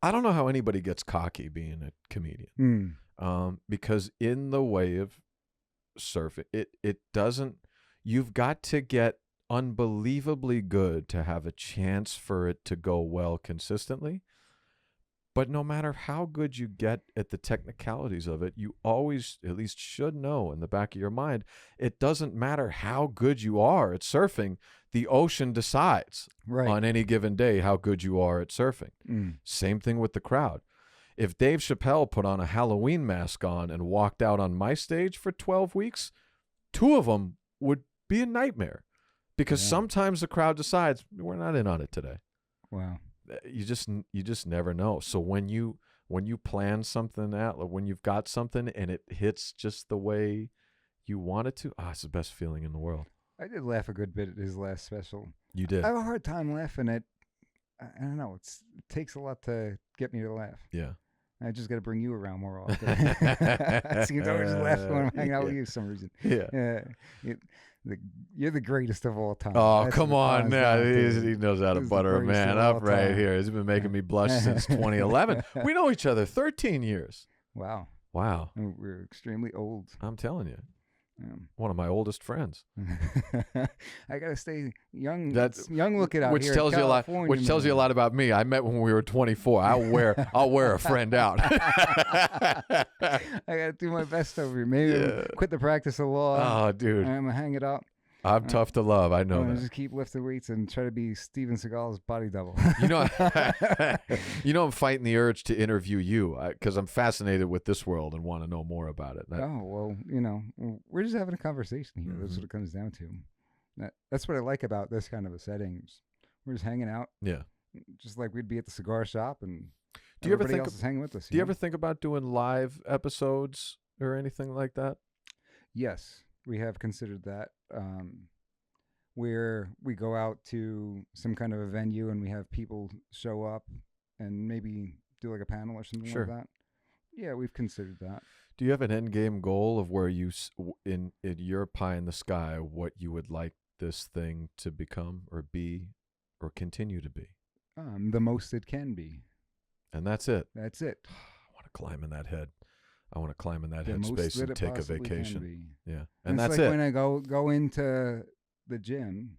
I don't know how anybody gets cocky being a comedian. Because in the way of surfing, it doesn't. You've got to get unbelievably good to have a chance for it to go well consistently. But no matter how good you get at the technicalities of it, you always at least should know in the back of your mind, it doesn't matter how good you are at surfing. The ocean decides on any given day how good you are at surfing. Same thing with the crowd. If Dave Chappelle put on a Halloween mask on and walked out on my stage for 12 weeks, 2 of them would be a nightmare because sometimes the crowd decides we're not in on it today. Wow. You just never know. So when you plan something out, like when you've got something and it hits just the way you want it to, it's the best feeling in the world. I did laugh a good bit at his last special. You did. I have a hard time laughing at. I don't know. It takes a lot to get me to laugh. Yeah. I just got to bring you around more often. It seems I always laugh when I'm hanging out with you for some reason. Yeah. You're the greatest of all time. Oh, That's come what it on comes now. down to. He knows how to He's the butter a greatest man of all up right time. here. He's been making me blush since 2011. We know each other 13 years. Wow. Wow. And we're extremely old. I'm telling you. One of my oldest friends. I gotta stay young. That's young looking out which here. tells in you a lot. California, Which tells you a man. lot about me. I met when we were 24. I'll wear a friend out. I gotta do my best over here. Maybe I'll quit the practice of law. Oh, dude, I'm gonna hang it up. I'm tough to love. I know I'm gonna that. just keep lifting weights and try to be Steven Seagal's body double. You know, I'm fighting the urge to interview you because I'm fascinated with this world and want to know more about it. Oh well, we're just having a conversation here. That's what it comes down to. That's what I like about this kind of a setting. We're just hanging out. Yeah. Just like we'd be at the cigar shop and do you ever everybody think else is hanging with us. Do you ever think about doing live episodes or anything like that? Yes, we have considered that. Where we go out to some kind of a venue and we have people show up and maybe do like a panel or something like that. Yeah, we've considered that. Do you have an end game goal of where you, in your pie in the sky, what you would like this thing to become or be or continue to be? The most it can be. And that's it. That's it. I want to climb in that head. I want to climb in that The most headspace that and it take a possibly can vacation. be. Yeah. And that's it's like it. when I go into the gym,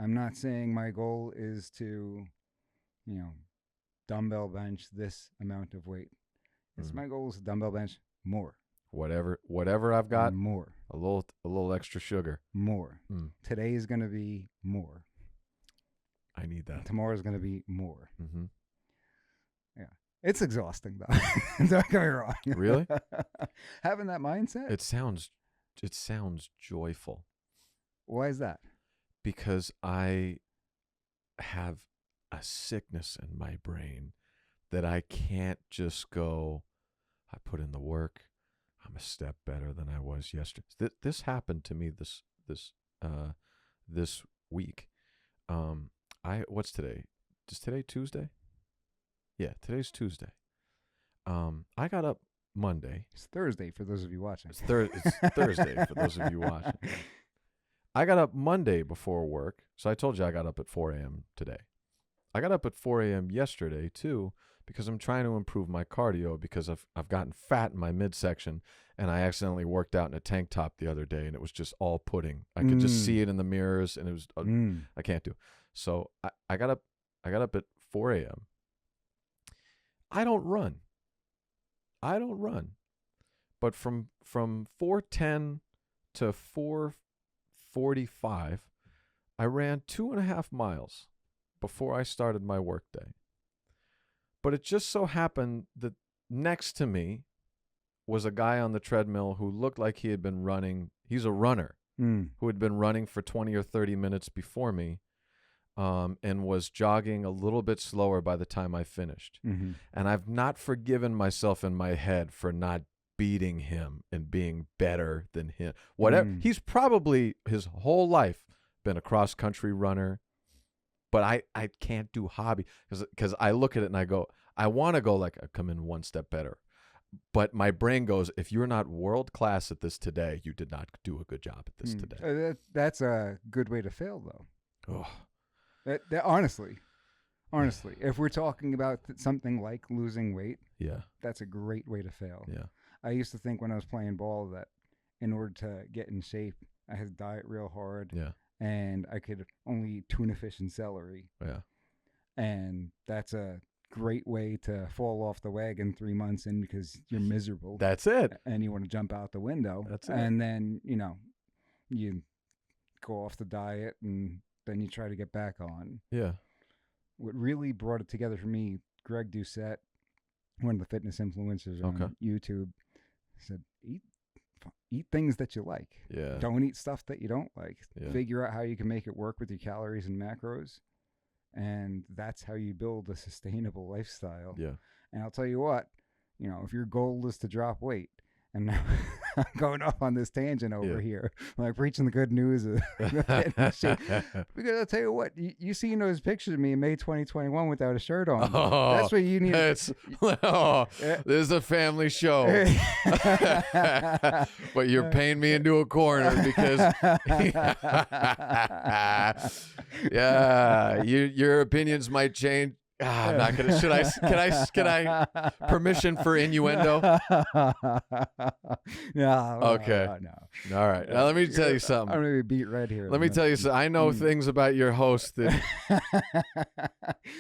I'm not saying my goal is to, dumbbell bench this amount of weight. It's my goal is to dumbbell bench more. Whatever I've got, more. A little extra sugar. More. Today is going to be more. I need that. Tomorrow is going to be more. Mm-hmm. Yeah. It's exhausting though. Don't get me wrong. Really? Having that mindset? It sounds joyful. Why is that? Because I have a sickness in my brain that I can't just go, I put in the work. I'm a step better than I was yesterday. This happened to me this week. What's today? Is today Tuesday? Yeah, today's Tuesday. I got up Monday. It's Thursday for those of you watching. It's Thursday for those of you watching. I got up Monday before work. So I told you I got up at 4 a.m. today. I got up at 4 a.m. yesterday too because I'm trying to improve my cardio because I've gotten fat in my midsection and I accidentally worked out in a tank top the other day and it was just all pudding. I could just see it in the mirrors and it was I can't do. So I got up at 4 a.m. I don't run. But from 4:10 to 4:45, I ran 2.5 miles before I started my workday. But it just so happened that next to me was a guy on the treadmill who looked like he had been running. He's a runner who had been running for 20 or 30 minutes before me. And was jogging a little bit slower by the time I finished. Mm-hmm. And I've not forgiven myself in my head for not beating him and being better than him. Whatever. He's probably his whole life been a cross-country runner, but I can't do hobby because I look at it and I go, I want to go like I come in one step better. But my brain goes, if you're not world class at this today, you did not do a good job at this today. That's a good way to fail though. Oh. Honestly, if we're talking about something like losing weight, that's a great way to fail. Yeah. I used to think when I was playing ball that in order to get in shape, I had to diet real hard. Yeah. and I could only eat tuna fish and celery. Yeah. And that's a great way to fall off the wagon 3 months in because you're miserable That's it. and you want to jump out the window. That's it. And then, you go off the diet and then you try to get back on. Yeah. What really brought it together for me, Greg Doucette, one of the fitness influencers on YouTube, said, eat things that you like. Yeah. Don't eat stuff that you don't like. Yeah. Figure out how you can make it work with your calories and macros. And that's how you build a sustainable lifestyle. Yeah. And I'll tell you what, if your goal is to drop weight, and now I'm going off on this tangent over here, like preaching the good news of because I'll tell you what, you seen those pictures of me in May 2021 without a shirt on. That's what you need. This is a family show. But you're paying me into a corner because your opinions might change. I'm not gonna. Can I? Permission for innuendo? No. Okay. No. All right. Now let me tell you something. I'm gonna be beat red here. Let me tell you something. I know things about your host that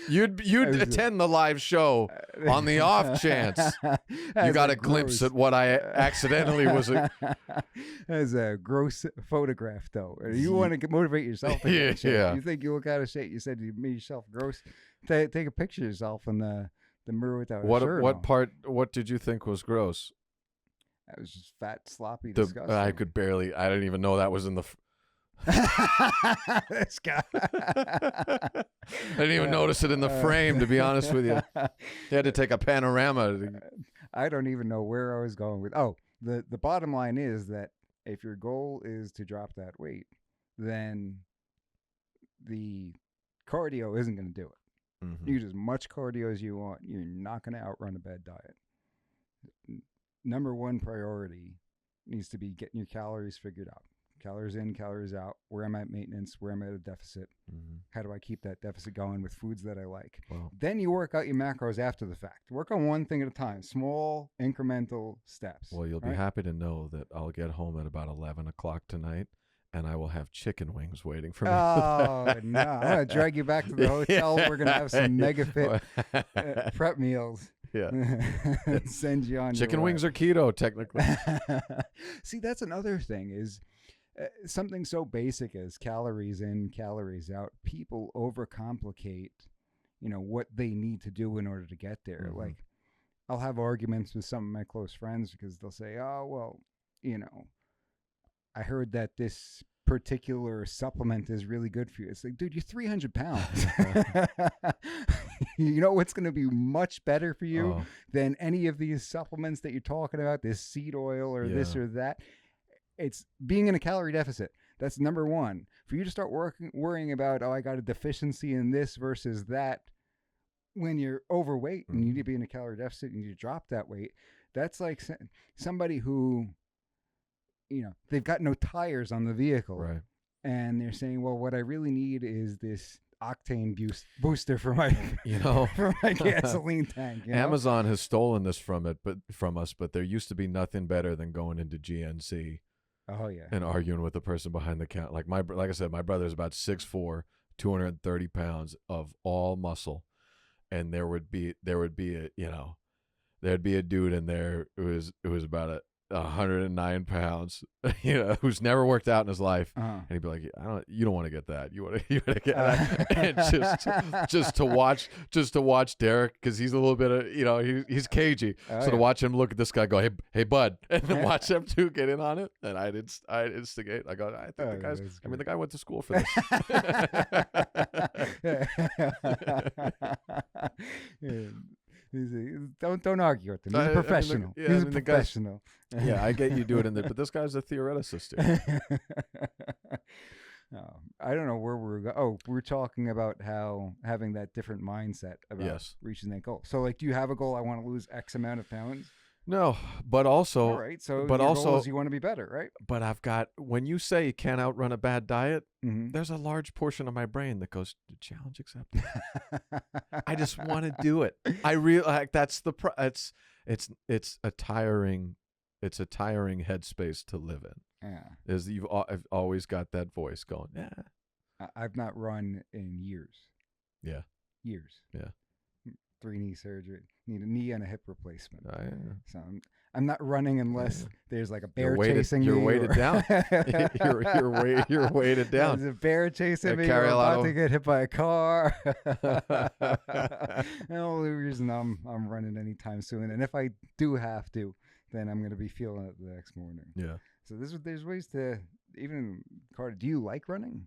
you'd attend the live show on the off chance you got a glimpse at what I accidentally was. That's a gross photograph, though. You want to motivate yourself. Yeah. You think you look out of shape. You said you made yourself gross. Take a picture of yourself in the mirror without a shirt on. What did you think was gross? That was just fat, sloppy, disgusting. I didn't even know that was in the. This guy. I didn't even notice it in the frame, to be honest with you. You had to take a panorama. I don't even know where I was going with. Oh, the bottom line is that if your goal is to drop that weight, then the cardio isn't going to do it. Mm-hmm. Use as much cardio as you want. You're not going to outrun a bad diet. Number one priority needs to be getting your calories figured out. Calories in, calories out. Where am I at maintenance? Where am I at a deficit? Mm-hmm. How do I keep that deficit going with foods that I like? Wow. Then you work out your macros after the fact. Work on one thing at a time. Small, incremental steps. Well, you'll be happy to know that I'll get home at about 11 o'clock tonight, and I will have chicken wings waiting for me. Oh, no. I'm going to drag you back to the hotel. We're going to have some mega fit prep meals. Yeah. Send you on Chicken wings are keto, technically. See, that's another thing is something so basic as calories in, calories out. People overcomplicate, what they need to do in order to get there. Mm-hmm. Like, I'll have arguments with some of my close friends because they'll say, oh, well, I heard that this particular supplement is really good for you. It's like, dude, you're 300 pounds. You know what's going to be much better for you than any of these supplements that you're talking about, this seed oil or this or that? It's being in a calorie deficit. That's number one. For you to start worrying about, I got a deficiency in this versus that, when you're overweight and you need to be in a calorie deficit and you need to drop that weight, that's like somebody who, they've got no tires on the vehicle. Right. And they're saying, well, what I really need is this octane booster for my, for my gasoline tank. Amazon has stolen this from us, but there used to be nothing better than going into GNC. Oh yeah. And arguing with the person behind the counter. Like I said, my brother's about 6'4", 230 pounds of all muscle. And there'd be a dude in there who was about 109 pounds, who's never worked out in his life, and he'd be like, you don't want to get that. You want to get that. And just to watch Derek, because he's a little bit of, he's cagey. To watch him look at this guy, go, hey bud, and then watch them two get in on it, and I'd instigate. I go, I think the guy went to school for this. Don't argue with him. He's a professional. He's a professional. Yeah, I get you do it in there, but this guy's a theoreticist. I don't know where we're going. Oh, we're talking about how having that different mindset about reaching that goal. So, do you have a goal? I want to lose X amount of pounds. No, but also, all right. So, your goal is you want to be better, right? But I've got, when you say you can't outrun a bad diet, there's a large portion of my brain that goes, challenge accepted. I just want to do it. I really like that's it's a tiring headspace to live in. Yeah. Is I've always got that voice going. Yeah. I've not run in years. Yeah. Years. Yeah. 3 knee surgery. Need a knee and a hip replacement. Yeah. So I'm not running unless there's like a bear You're chasing you're me. weighted down. You're weighted down. There's a bear chasing me. Carry Or a lot about of- to get hit by a car. The only reason I'm running anytime soon, and if I do have to, then I'm gonna be feeling it the next morning. Yeah. So there's ways to even Carter. Do you like running?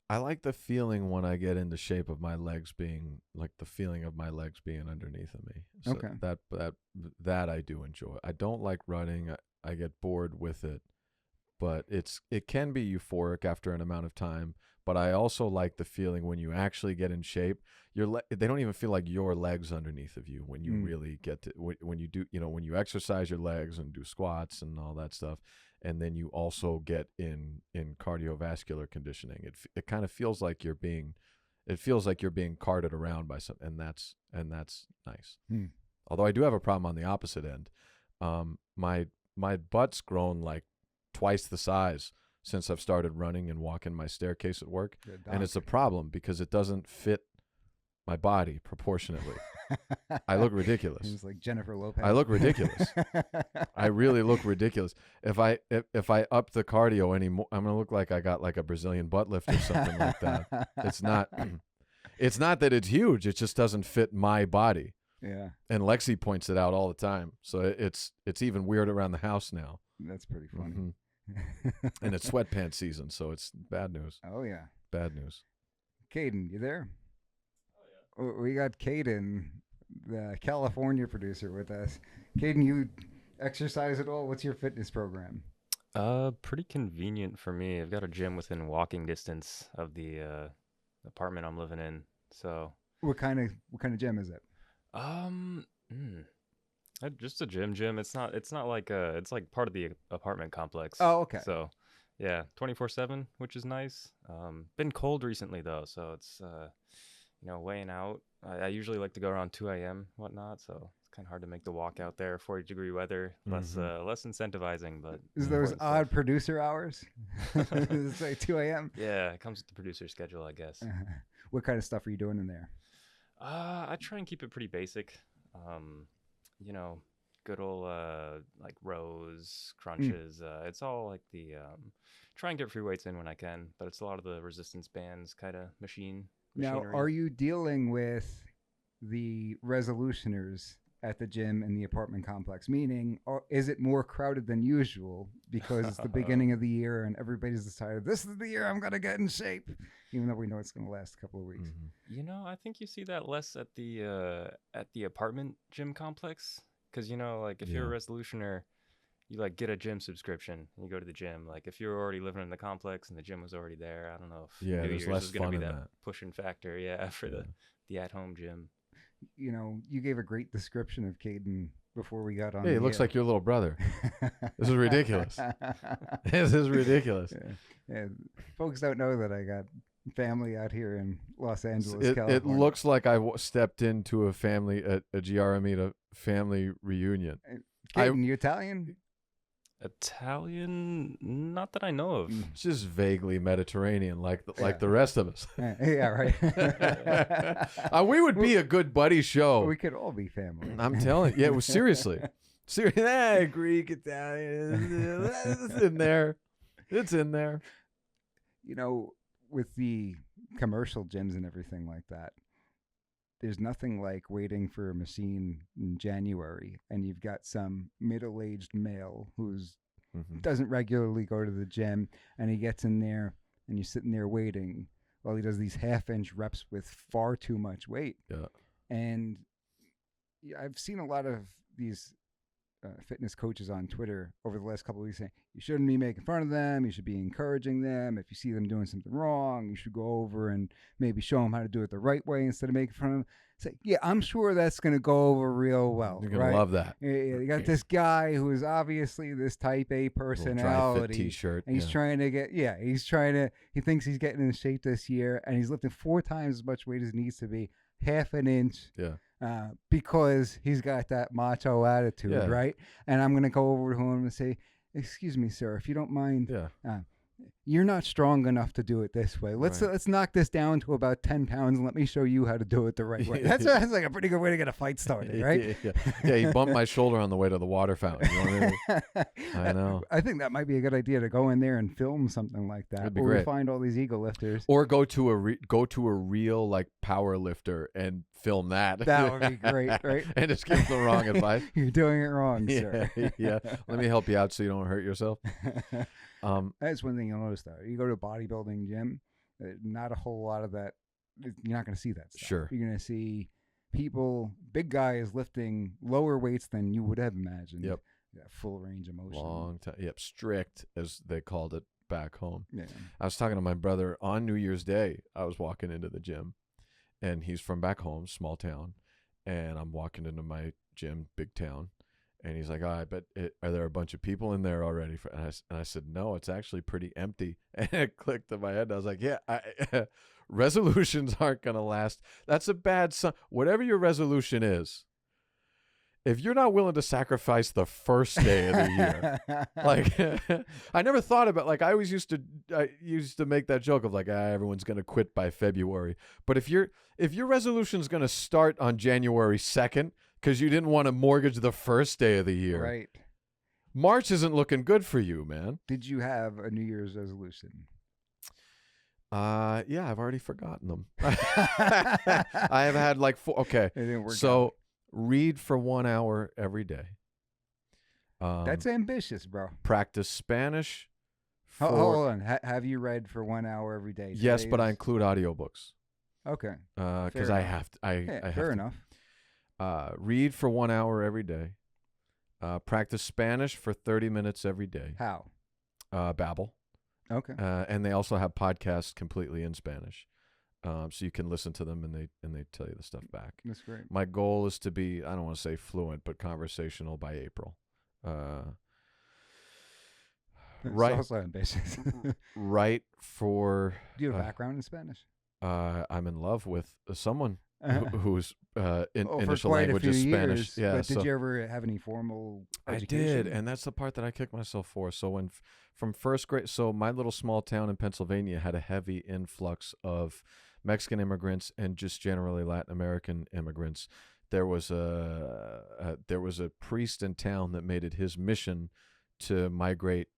I like the feeling when I get into shape of my legs being like the feeling of my legs being underneath of me. So Okay. That I do enjoy. I don't like running. I get bored with it, but it can be euphoric after an amount of time. But I also like the feeling when you actually get in shape. They don't even feel like your legs underneath of you when you really get to when you do when you exercise your legs and do squats and all that stuff. And then you also get in cardiovascular conditioning. It kind of feels like you're being carted around by some, and that's nice. Although I do have a problem on the opposite end. My butt's grown like twice the size since I've started running and walking my staircase at work, and it's a problem because it doesn't fit my body proportionately. I look ridiculous. It's like Jennifer Lopez. I look ridiculous. I really look ridiculous. If I up the cardio anymore, I'm gonna look like I got like a Brazilian butt lift or something like that. It's not that it's huge. It just doesn't fit my body. Yeah. And Lexi points it out all the time. So it's even weird around the house now. That's pretty funny. Mm-hmm. And it's sweatpants season, so it's bad news. Oh yeah. Bad news. Caden, you there? We got Caden, the California producer, with us. Caden, you exercise at all? What's your fitness program? Pretty convenient for me. I've got a gym within walking distance of the apartment I'm living in. So What kind of gym is it? Just a gym. It's not like it's like part of the apartment complex. Oh, okay. So yeah, 24/7, which is nice. Been cold recently though, so it's weighing out. I usually like to go around 2 a.m. whatnot, so it's kind of hard to make the walk out there. 40-degree weather, less incentivizing, but Is those important odd stuff. producer hours? It's like 2 a.m. Yeah, it comes with the producer schedule, I guess. What kind of stuff are you doing in there? I try and keep it pretty basic. Good old like rows, crunches. It's all like the try and get free weights in when I can, but it's a lot of the resistance bands kind of machinery. Now, are you dealing with the resolutioners at the gym in the apartment complex? Meaning, is it more crowded than usual because it's the beginning of the year and everybody's decided this is the year I'm going to get in shape, even though we know it's going to last a couple of weeks? I think you see that less at the apartment gym complex because like if you're a resolutioner, you like get a gym subscription and you go to the gym. Like if you're already living in the complex and the gym was already there, I don't know if New there's Year's less is going fun to be in that that. pushing factor. Yeah, for the at-home gym. You gave a great description of Caden before we got on. Hey, it looks like your little brother. This is ridiculous. This is ridiculous. Yeah. Folks don't know that I got family out here in Los Angeles, It California. looks like I stepped into a GR family reunion. Caden, you Italian? Italian? Not that I know of. It's just vaguely Mediterranean, like the rest of us. Yeah, right. We would be a good buddy show. We could all be family. I'm telling you. Yeah, well, seriously. Greek, Italian. It's in there. It's in there. With the commercial gyms and everything like that, there's nothing like waiting for a machine in January and you've got some middle-aged male who's doesn't regularly go to the gym and he gets in there and you're sitting there waiting while he does these half-inch reps with far too much weight. Yeah. And I've seen a lot of these fitness coaches on Twitter over the last couple of weeks saying you shouldn't be making fun of them, you should be encouraging them. If you see them doing something wrong, you should go over and maybe show them how to do it the right way instead of making fun of them. Say, yeah, I'm sure that's going to go over real well. You're going to love that. Yeah, you got this guy who is obviously this type A personality. Dry fit t-shirt. And he's trying to get, he thinks he's getting in shape this year and he's lifting 4 times as much weight as he needs to be, half an inch. Yeah. Because he's got that macho attitude, right? And I'm going to go over to him and say, excuse me, sir, if you don't mind, Yeah. you're not strong enough to do it this way. Let's knock this down to about 10 pounds and let me show you how to do it the right way. That's like a pretty good way to get a fight started, right? Yeah, he bumped my shoulder on the way to the water fountain. You know what I mean? I know. I think that might be a good idea to go in there and film something like that. That'd be or great. We find all these eagle lifters. Or go to a real like power lifter and film that. That would be great, right? And just give them the wrong advice. You're doing it wrong, sir. Yeah. Let me help you out so you don't hurt yourself. That's one thing you'll notice, though. You go to a bodybuilding gym, not a whole lot of that. You're not going to see that stuff. Sure. You're going to see people, big guys lifting lower weights than you would have imagined. Yep. Yeah, full range of motion. Long time. Yep. Strict, as they called it back home. Yeah. I was talking to my brother on New Year's Day. I was walking into the gym, and he's from back home, small town, and I'm walking into my gym, big town. And he's like, I bet are there a bunch of people in there already? And I said, no, it's actually pretty empty. And it clicked in my head. I was like, yeah, resolutions aren't going to last. That's a bad sign. Whatever your resolution is, if you're not willing to sacrifice the first day of the year, like I never thought about, like I used to make that joke of like, everyone's going to quit by February. But if your resolution's going to start on January 2nd, because you didn't want to mortgage the first day of the year. Right. March isn't looking good for you, man. Did you have a New Year's resolution? Yeah, I've already forgotten them. I have had like 4. Okay. It didn't work So read for 1 hour every day. That's ambitious, bro. Practice Spanish. Hold on. Have you read for 1 hour every day? Yes, but I include audiobooks. Okay. Because I have to. I have fair to. enough. Read for 1 hour every day. Practice Spanish for 30 minutes every day. How? Babbel. Okay. And they also have podcasts completely in Spanish, so you can listen to them and they tell you the stuff back. That's great. My goal is to be, I don't want to say fluent, but conversational by April. Right. Also ambitious. Right for. Do you have a background in Spanish? I'm in love with someone whose for initial quite language a few is Spanish. years, Yeah. But did you ever have any formal education? I did, and that's the part that I kicked myself for. So from first grade, so my little small town in Pennsylvania had a heavy influx of Mexican immigrants and just generally Latin American immigrants. There was a priest in town that made it his mission to migrate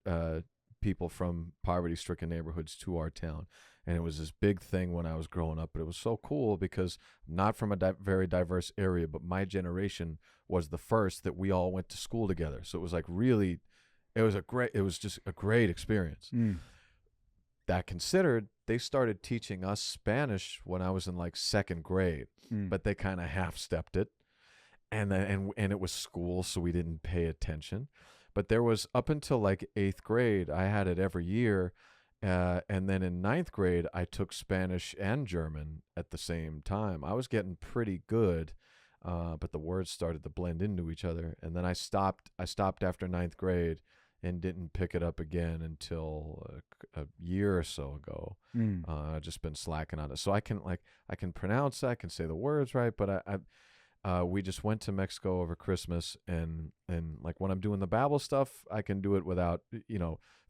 people from poverty-stricken neighborhoods to our town. And it was this big thing when I was growing up, but it was so cool because not from a very diverse area, but my generation was the first that we all went to school together. So it was like really, it was just a great experience. That considered, they started teaching us Spanish when I was in like second grade, but they kind of half-stepped it. And it was school, so we didn't pay attention. But there was, up until like 8th grade, I had it every year. And then in 9th grade, I took Spanish and German at the same time. I was getting pretty good, but the words started to blend into each other. And then I stopped after 9th grade and didn't pick it up again until a year or so ago. I've just been slacking on it. So I can pronounce, I can say the words right, but we just went to Mexico over Christmas, and like when I'm doing the Babbel stuff, I can do it without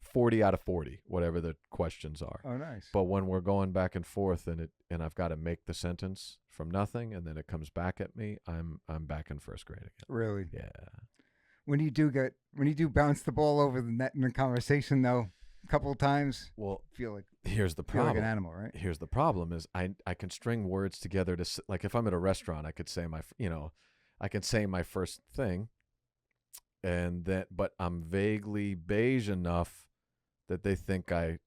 40 out of 40, whatever the questions are. Oh, nice. But when we're going back and forth and I've got to make the sentence from nothing and then it comes back at me, I'm back in first grade again. Really? Yeah. When you do bounce the ball over the net in a conversation, though, a couple of times, Well, feel like here's the feel problem. like an animal, right? Here's the problem is I can string words together to, like, if I'm at a restaurant, I could say I can say my first thing, and but I'm vaguely beige enough that they think I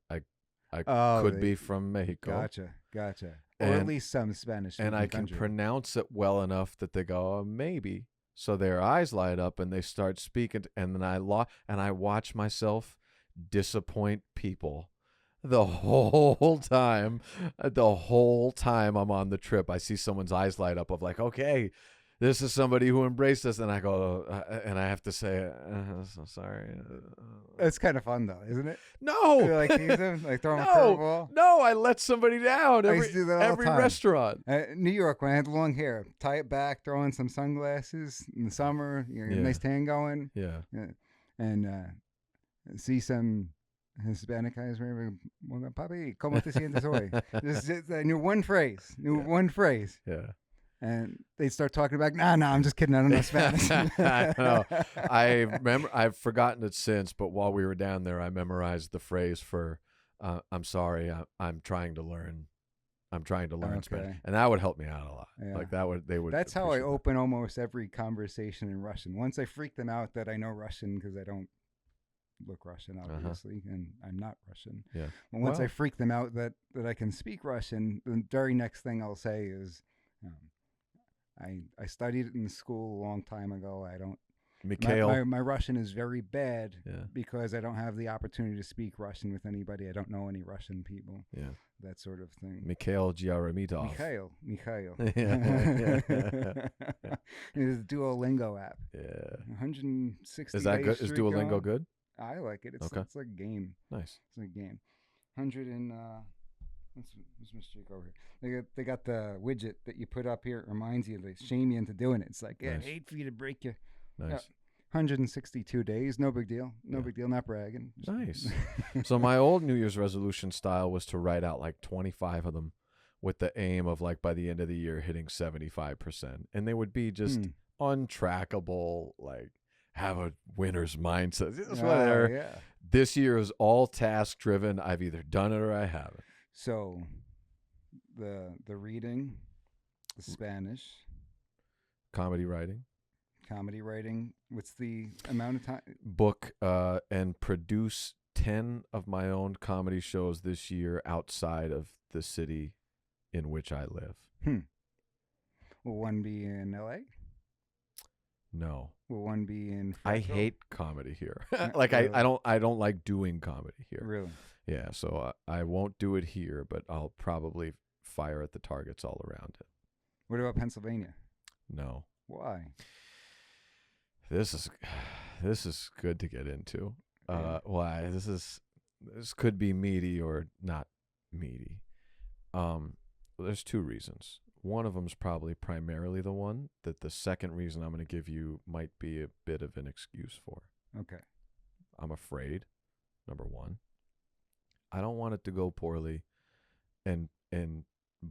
could be from Mexico. Gotcha. Or at least some Spanish. And I can pronounce it well enough that they go, oh, maybe. So their eyes light up and they start speaking, and then I watch myself disappoint people the whole time. The whole time I'm on the trip, I see someone's eyes light up of like, okay, this is somebody who embraced us, and I go, and I have to say, so sorry. It's kind of fun though, isn't it? No, You like tease them, like throw them a curveball. No, I let somebody down I used to do that all the every time. restaurant. New York, when I had long hair, tie it back, throw in some sunglasses in the summer, get a nice tan going. Yeah. And see some Hispanic guys, wherever, Papi, ¿cómo te sientes hoy? Just I knew one phrase, one phrase. Yeah. And they start talking about, nah, I'm just kidding. I don't know Spanish. I know. I remember. I've forgotten it since, but while we were down there, I memorized the phrase for "I'm sorry, I'm trying to learn. I'm trying to learn Spanish," Okay. and that would help me out a lot. Yeah. Like that would they would. That's how I appreciate that. open almost every conversation in Russian. Once I freak them out that I know Russian because I don't look Russian, obviously, and I'm not Russian. Yeah. But once Well- I freak them out that I can speak Russian, the very next thing I'll say is, I studied it in school a long time ago. I don't. Mikhail. My Russian is very bad Yeah. because I don't have the opportunity to speak Russian with anybody. I don't know any Russian people. Yeah. That sort of thing. Mikhail Giaramitov. Mikhail. Yeah. It is a Duolingo app. Yeah. 160 Is that days good? Is streak Duolingo going. good? I like it. It's Okay. it's like a game. Nice. It's like a game. 100 and what's my streak over here? They got the widget that you put up here. It reminds you, they shame you into doing it. It's like, yeah, Nice. I hate for you to break you. Nice. 162 days, no big deal. No Yeah. big deal, not bragging. Just- Nice. So my old New Year's resolution style was to write out like 25 of them with the aim of like by the end of the year hitting 75%. And they would be just untrackable, like have a winner's mindset. Just whatever. yeah. This year is all task driven. I've either done it or I haven't. So the reading, the Spanish, Comedy writing, comedy writing, what's the amount of time? book, and produce 10 of my own comedy shows this year outside of the city in which I live. Will one be in LA? No. Will one be in I Fresno? hate comedy here. Yeah, Like really? I don't like doing comedy here. Really? Yeah, so I won't do it here, but I'll probably fire at the targets all around it. What about Pennsylvania? No. Why? This is good to get into. Yeah. Why? This could be meaty or not meaty. There's two reasons. One of them's probably primarily the one that the second reason I'm going to give you might be a bit of an excuse for. Okay. I'm afraid, number one. I don't want it to go poorly and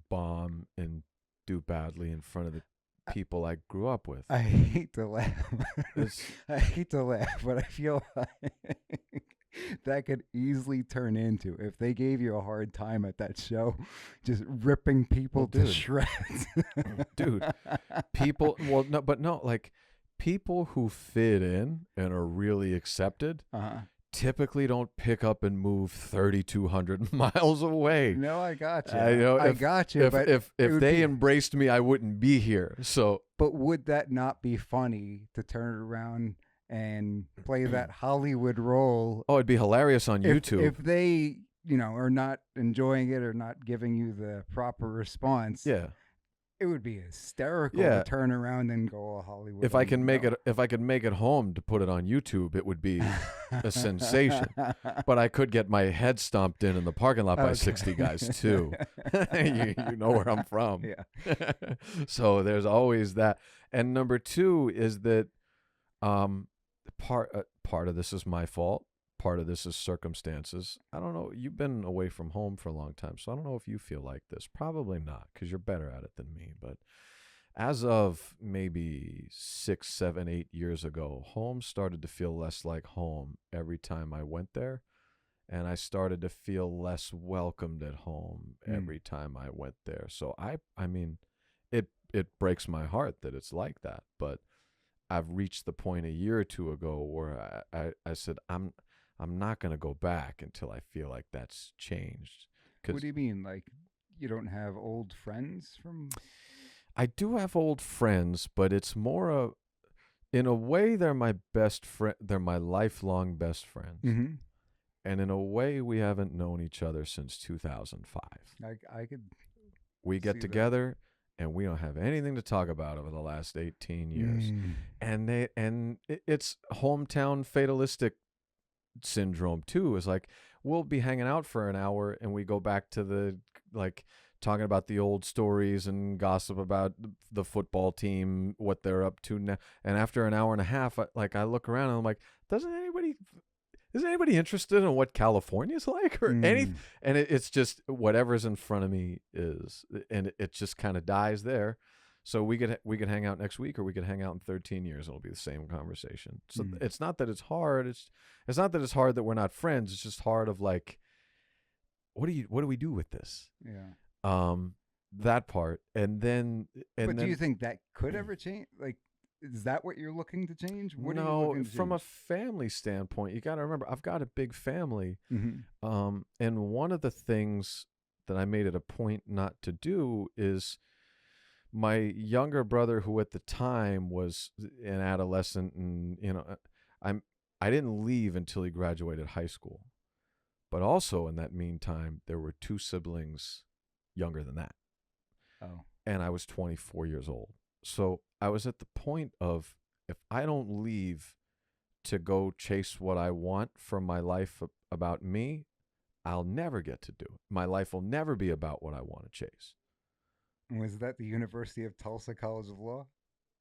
bomb and do badly in front of the people I grew up with. I hate to laugh. It's- I hate to laugh, but I feel like that could easily turn into, if they gave you a hard time at that show, just ripping people Well, to dude. shreds. Dude, people, like people who fit in and are really accepted Uh-huh. typically don't pick up and move 3,200 miles away. No, I got you. I know, I if- got you. But If it would they be- embraced me, I wouldn't be here. So but would that not be funny to turn it around and play that Hollywood role? it'd be hilarious on YouTube. If they, are not enjoying it or not giving you the proper response, Yeah. it would be hysterical Yeah. to turn around and go Hollywood. If I can make no. it, if I could make it home to put it on YouTube, it would be a sensation. But I could get my head stomped in the parking lot by Okay. 60 guys too. you know where I'm from. Yeah. So there's always that. And number two is that part of this is my fault. Part of this is circumstances. I don't know. You've been away from home for a long time, so I don't know if you feel like this. Probably not, because you're better at it than me. But as of maybe 6, 7, 8 years ago, home started to feel less like home every time I went there. And I started to feel less welcomed at home every time I went there. So I mean, it breaks my heart that it's like that. But I've reached the point a year or two ago where I said, I'm not going to go back until I feel like that's changed. What do you mean? Like, you don't have old friends from? I do have old friends, but it's more in a way, they're my best friend. They're my lifelong best friends. Mm-hmm. And in a way, we haven't known each other since 2005. I could. We see get that. together and we don't have anything to talk about over the last 18 years. And it's hometown fatalistic syndrome too. Is like, we'll be hanging out for an hour and we go back to the, like, talking about the old stories and gossip about the football team, what they're up to now. And after an hour and a half, I look around and I'm like, doesn't anybody is anybody interested in what California's like or anything? And it's just whatever's in front of me is, and it just kind of dies there. So we could hang out next week, or we could hang out in 13 years. It'll be the same conversation. So it's not that it's hard. It's not that it's hard that we're not friends. It's just hard of like, what do we do with this? Yeah. That part, and then. Do you think that could ever change? Like, is that what you're looking to change? What are you looking to from a change? family standpoint, you got to remember, I've got a big family. Mm-hmm. And one of the things that I made it a point not to do is my younger brother, who at the time was an adolescent, and I didn't leave until he graduated high school. But also in that meantime, there were 2 siblings younger than that. Oh. And I was 24 years old. So I was at the point of, if I don't leave to go chase what I want from my life about me, I'll never get to do it. My life will never be about what I want to chase. Was that the University of Tulsa College of Law?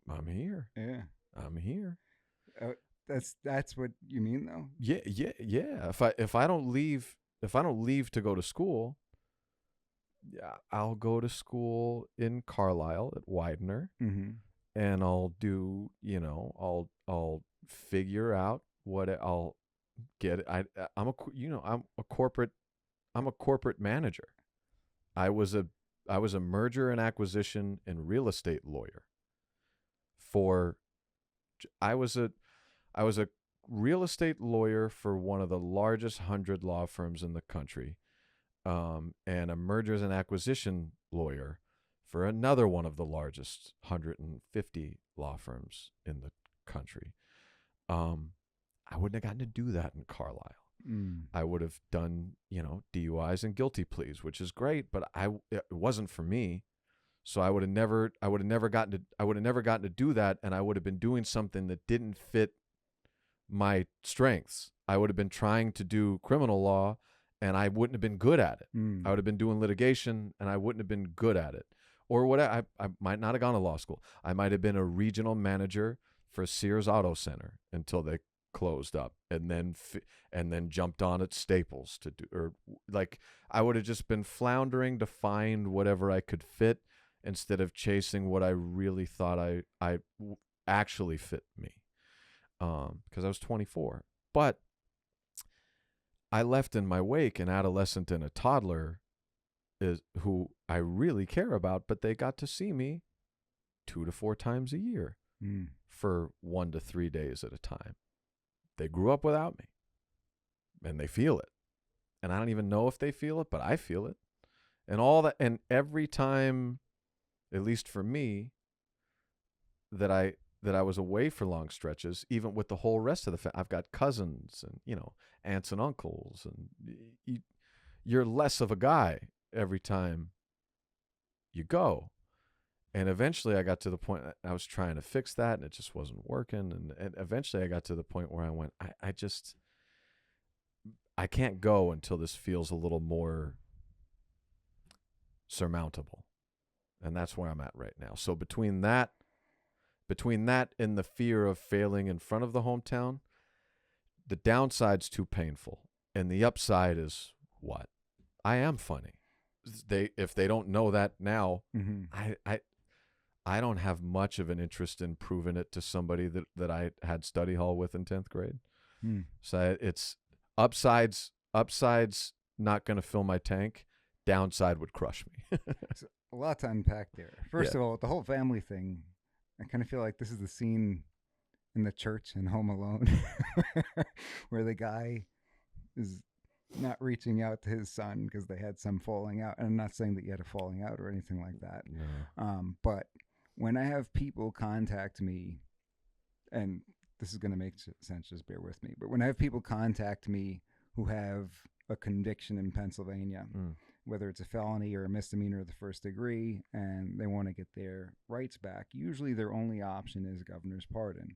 I'm here. Yeah. I'm here. That's what you mean, though? Yeah. If I don't leave to go to school, I'll go to school in Carlisle at Widener, and I'll do, I'll figure out what I'll get. I'm a corporate manager. I was a merger and acquisition and real estate lawyer. I was a real estate lawyer for one of the largest 100 law firms in the country, and a mergers and acquisition lawyer for another one of the largest 150 law firms in the country. I wouldn't have gotten to do that in Carlisle. I would have done, DUIs and guilty pleas, which is great, but it wasn't for me. So I would have never gotten to do that, and I would have been doing something that didn't fit my strengths. I would have been trying to do criminal law, and I wouldn't have been good at it. I would have been doing litigation, and I wouldn't have been good at it. Or what I might not have gone to law school. I might have been a regional manager for Sears Auto Center until they closed up, and then jumped on at Staples to do, or like I would have just been floundering to find whatever I could fit instead of chasing what I really thought I actually fit me. Because I was 24, but I left in my wake an adolescent and a toddler who I really care about, but they got to see me 2 to 4 times a year for 1 to 3 days at a time. They grew up without me, and they feel it. And I don't even know if they feel it, but I feel it. And all that, and every time, at least for me, that I was away for long stretches, even with the whole rest of the family, I've got cousins and, aunts and uncles, and you're less of a guy every time you go. And eventually I got to the point I was trying to fix that, and it just wasn't working. And eventually I got to the point where I went, I can't go until this feels a little more surmountable. And that's where I'm at right now. So between that and the fear of failing in front of the hometown, the downside's too painful. And the upside is what? I am funny. If they don't know that now, I don't have much of an interest in proving it to somebody that I had study hall with in 10th grade. So it's upsides not going to fill my tank. Downside would crush me. So a lot to unpack there. First of all, with the whole family thing, I kind of feel like this is the scene in the church in Home Alone where the guy is not reaching out to his son because they had some falling out. And I'm not saying that you had a falling out or anything like that. No. But when I have people contact me, and this is going to make sense, just bear with me, but when I have people contact me who have a conviction in Pennsylvania, whether it's a felony or a misdemeanor of the first degree, and they want to get their rights back, usually their only option is governor's pardon.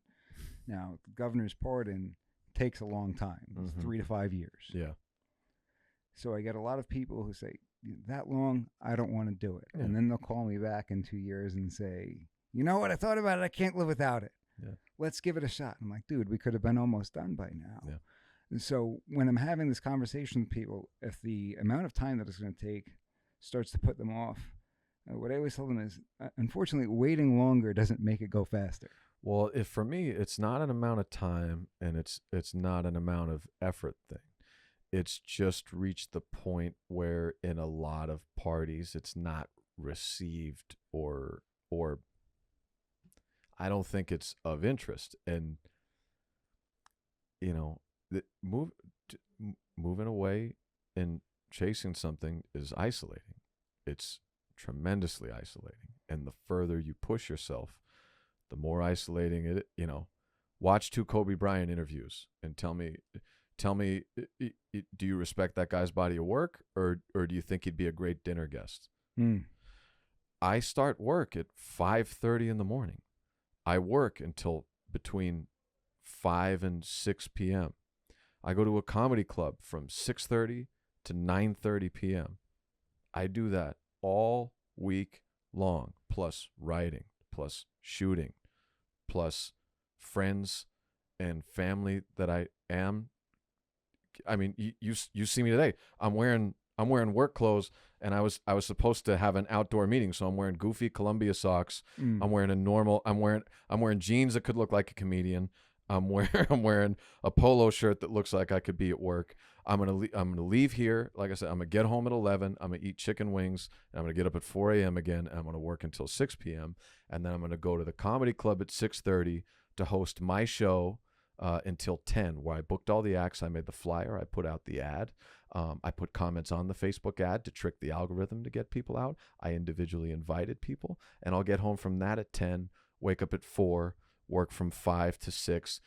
Now, governor's pardon takes a long time. It's 3 to 5 years. Yeah. So I get a lot of people who say, that long, I don't want to do it. Yeah. And then they'll call me back in 2 years and say, you know what, I thought about it. I can't live without it. Yeah. Let's give it a shot. I'm like, dude, we could have been almost done by now. Yeah. So when I'm having this conversation with people, if the amount of time that it's going to take starts to put them off, what I always tell them is, unfortunately, waiting longer doesn't make it go faster. Well, if for me, it's not an amount of time and it's not an amount of effort thing. It's just reached the point where in a lot of parties, it's not received or I don't think it's of interest. And you know, moving away and chasing something is isolating. It's tremendously isolating. And the further you push yourself, the more isolating it, watch 2 Kobe Bryant interviews and tell me, do you respect that guy's body of work or do you think he'd be a great dinner guest? I start work at 5:30 in the morning. I work until between 5 and 6 p.m. I go to a comedy club from 6:30 to 9:30 p.m. I do that all week long, plus writing, plus shooting, plus friends and family that I mean, you see me today. I'm wearing work clothes, and I was supposed to have an outdoor meeting, so I'm wearing goofy Columbia socks. I'm wearing I'm wearing jeans that could look like a comedian. I'm wearing a polo shirt that looks like I could be at work. I'm gonna leave here. Like I said, I'm gonna get home at 11. I'm gonna eat chicken wings, and I'm gonna get up at 4 a.m. again, and I'm gonna work until 6 p.m. And then I'm gonna go to the comedy club at 6:30 to host my show until 10, where I booked all the acts. I made the flyer. I put out the ad. I put comments on the Facebook ad to trick the algorithm to get people out. I individually invited people, and I'll get home from that at 10, wake up at 4, work from 5 to 6,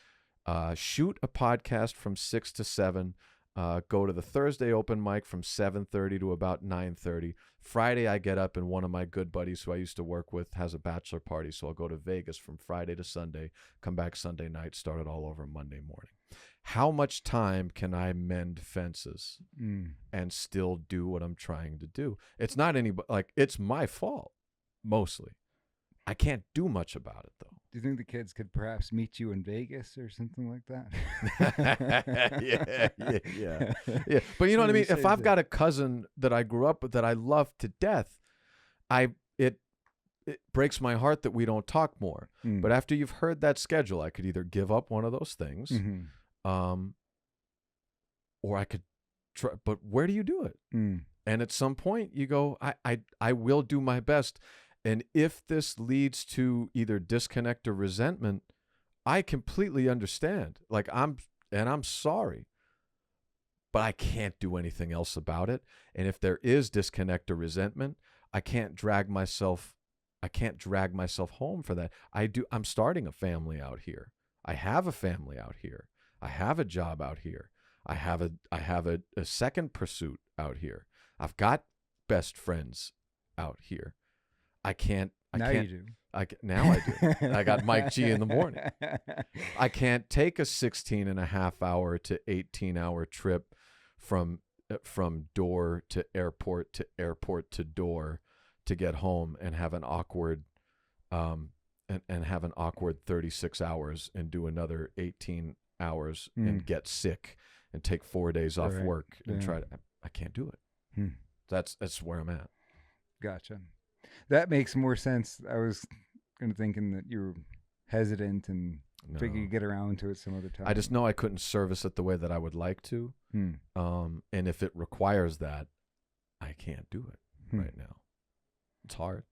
shoot a podcast from 6 to 7, go to the Thursday open mic from 7:30 to about 9:30. Friday, I get up, and one of my good buddies who I used to work with has a bachelor party, so I'll go to Vegas from Friday to Sunday, come back Sunday night, start it all over Monday morning. How much time can I mend fences and still do what I'm trying to do? It's not it's my fault, mostly. I can't do much about it, though. Do you think the kids could perhaps meet you in Vegas or something like that? Yeah. But you know what I mean? If I've got a cousin that I grew up with that I love to death, it breaks my heart that we don't talk more. But after you've heard that schedule, I could either give up one of those things, or I could try. But where do you do it? And at some point, you go, I will do my best. And if this leads to either disconnect or resentment, I completely understand. I'm sorry, but I can't do anything else about it. And if there is disconnect or resentment, I can't drag myself home for that. I'm starting a family out here. I have a family out here. I have a job out here. I have a second pursuit out here. I've got best friends out here. I can't. Now you do. Now I do. I got Mike G in the morning. I can't take a 16.5-hour to 18-hour trip from door to airport to door to get home and have an awkward and have an awkward 36 hours and do another 18 hours and get sick and take 4 days off work and try to. I can't do it. That's where I'm at. Gotcha. That makes more sense. I was kind of thinking that you were hesitant and figure you get around to it some other time. I just know I couldn't service it the way that I would like to. And if it requires that, I can't do it right now. It's hard.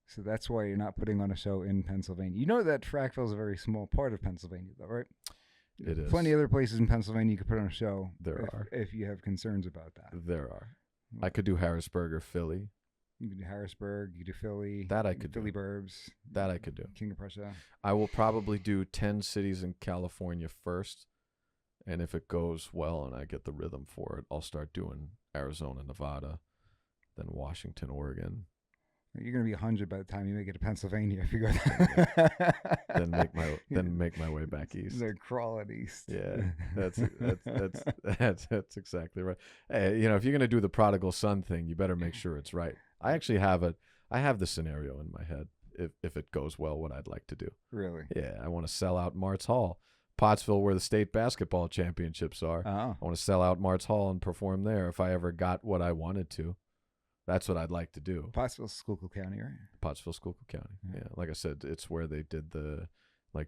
So that's why you're not putting on a show in Pennsylvania. You know that Frackville is a very small part of Pennsylvania, though, right? It is. Plenty of other places in Pennsylvania you could put on a show. There are. If you have concerns about that. There are. I could do Harrisburg or Philly. You can do Harrisburg, you can do Philly. That I could do. Philly Burbs. That I could do. King of Prussia. I will probably do 10 cities in California first. And if it goes well and I get the rhythm for it, I'll start doing Arizona, Nevada, then Washington, Oregon. You're going to be 100 by the time you make it to Pennsylvania if you go then make my way back east. They're crawling east. Yeah, that's exactly right. Hey, if you're going to do the prodigal son thing, you better make sure it's right. I actually have the scenario in my head if it goes well, what I'd like to do. Really? Yeah, I want to sell out Mart's Hall, Pottsville, where the state basketball championships are. Oh. I want to sell out Mart's Hall and perform there if I ever got what I wanted to. That's what I'd like to do. Pottsville, Schuylkill County, right? Pottsville, Schuylkill County. Yeah. Yeah, like I said, it's where they did the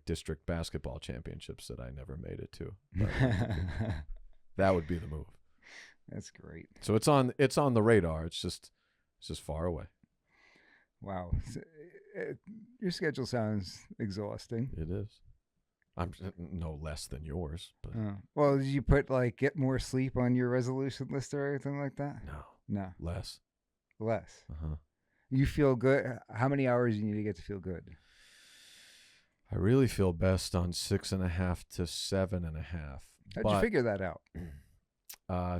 district basketball championships that I never made it to. But that would be the move. That's great. So it's on the radar. It's just far away. Wow. So, your schedule sounds exhausting. It is. I'm no less than yours, but Well, did you put get more sleep on your resolution list or anything like that? No. less. Less. Uh-huh. You feel good? How many hours do you need to get to feel good? I really feel best on 6.5 to 7.5. How'd you figure that out?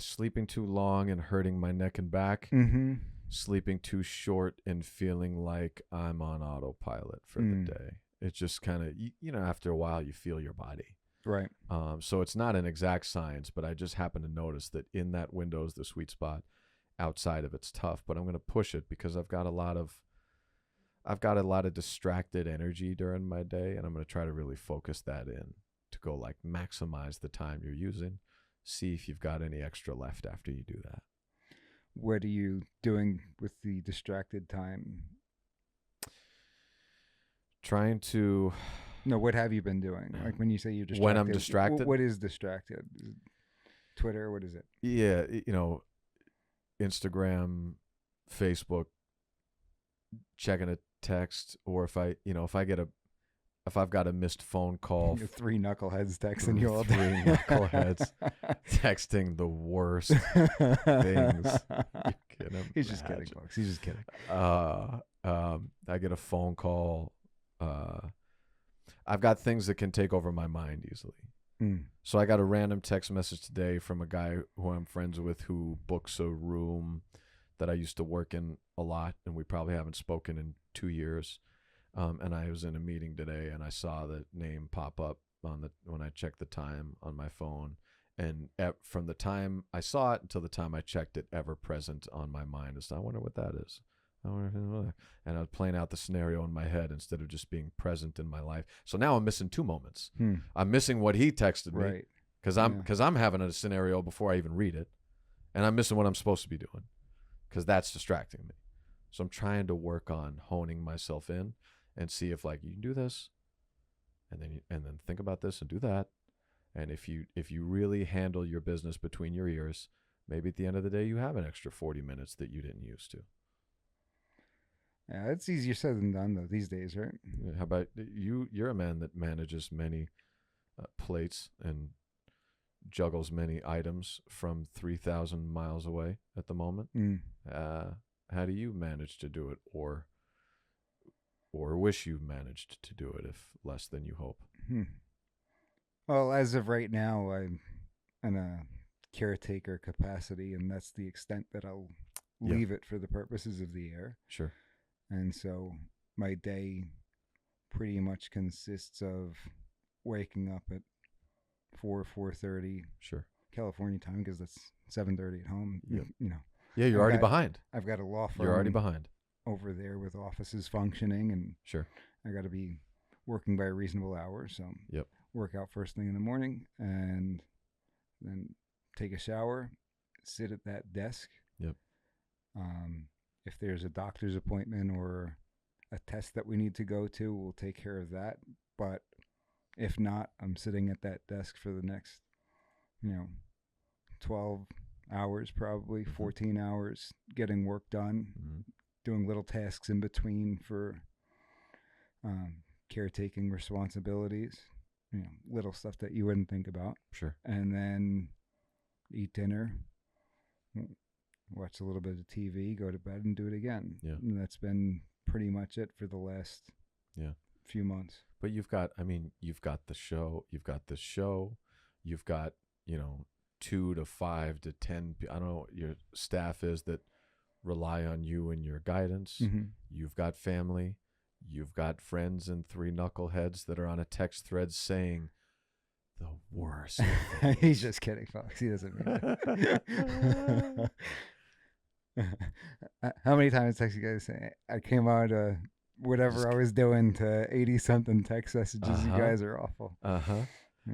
Sleeping too long and hurting my neck and back. Mm-hmm. Sleeping too short and feeling like I'm on autopilot for the day. It's just kind of, after a while you feel your body. Right. So it's not an exact science, but I just happen to notice that in that window is the sweet spot. Outside of it's tough, but I'm going to push it because I've got a lot of distracted energy during my day, and I'm going to try to really focus that in to go maximize the time you're using. See if you've got any extra left after you do that. What are you doing with the distracted time? Trying to... No, what have you been doing? When you say you're distracted. When I'm distracted? What is distracted? Twitter? What is it? Yeah, Instagram, Facebook, checking a text, or if I've got a missed phone call. Your three knuckleheads texting you all day. Three knuckleheads texting the worst things. He's just kidding, folks. He's just kidding. I get a phone call. I've got things that can take over my mind easily. So I got a random text message today from a guy who I'm friends with who books a room that I used to work in a lot, and we probably haven't spoken in 2 years. And I was in a meeting today, and I saw the name pop up when I checked the time on my phone. And from the time I saw it until the time I checked it, ever present on my mind is, I wonder what that is. And I was playing out the scenario in my head instead of just being present in my life. So now I'm missing 2 moments. I'm missing what he texted me, Right. because I'm having a scenario before I even read it, and I'm missing what I'm supposed to be doing because that's distracting me. So I'm trying to work on honing myself in and see if you can do this, and then think about this and do that. And if you really handle your business between your ears, maybe at the end of the day you have an extra 40 minutes that you didn't use to. Yeah, it's easier said than done though these days, right? How about you? You're a man that manages many plates and juggles many items from 3,000 miles away at the moment. How do you manage to do it, or wish you managed to do it if less than you hope? Well, as of right now, I'm in a caretaker capacity, and that's the extent that I'll leave it for the purposes of the air. Sure. And so my day pretty much consists of waking up at 4:30. Sure. California time, because that's 7:30 at home. Yep. Yeah, you're already behind. I've got a law firm. You're already behind over there with offices functioning, and sure, I got to be working by a reasonable hour. So work out first thing in the morning, and then take a shower, sit at that desk. Yep. If there's a doctor's appointment or a test that we need to go to, we'll take care of that. But if not, I'm sitting at that desk for the next, 12 hours, probably 14 hours, getting work done, doing little tasks in between for caretaking responsibilities, little stuff that you wouldn't think about. Sure. And then eat dinner, watch a little bit of TV, go to bed, and do it again. Yeah. And that's been pretty much it for the last few months. But you've got the show, you've got this show, you've got, 2 to 5 to 10, I don't know what your staff is that rely on you and your guidance. You've got family, you've got friends and 3 knuckleheads that are on a text thread saying the worst. He's just kidding, folks. He doesn't mean it. How many times text you guys say I came out whatever I was doing to 80-something text messages? You guys are awful.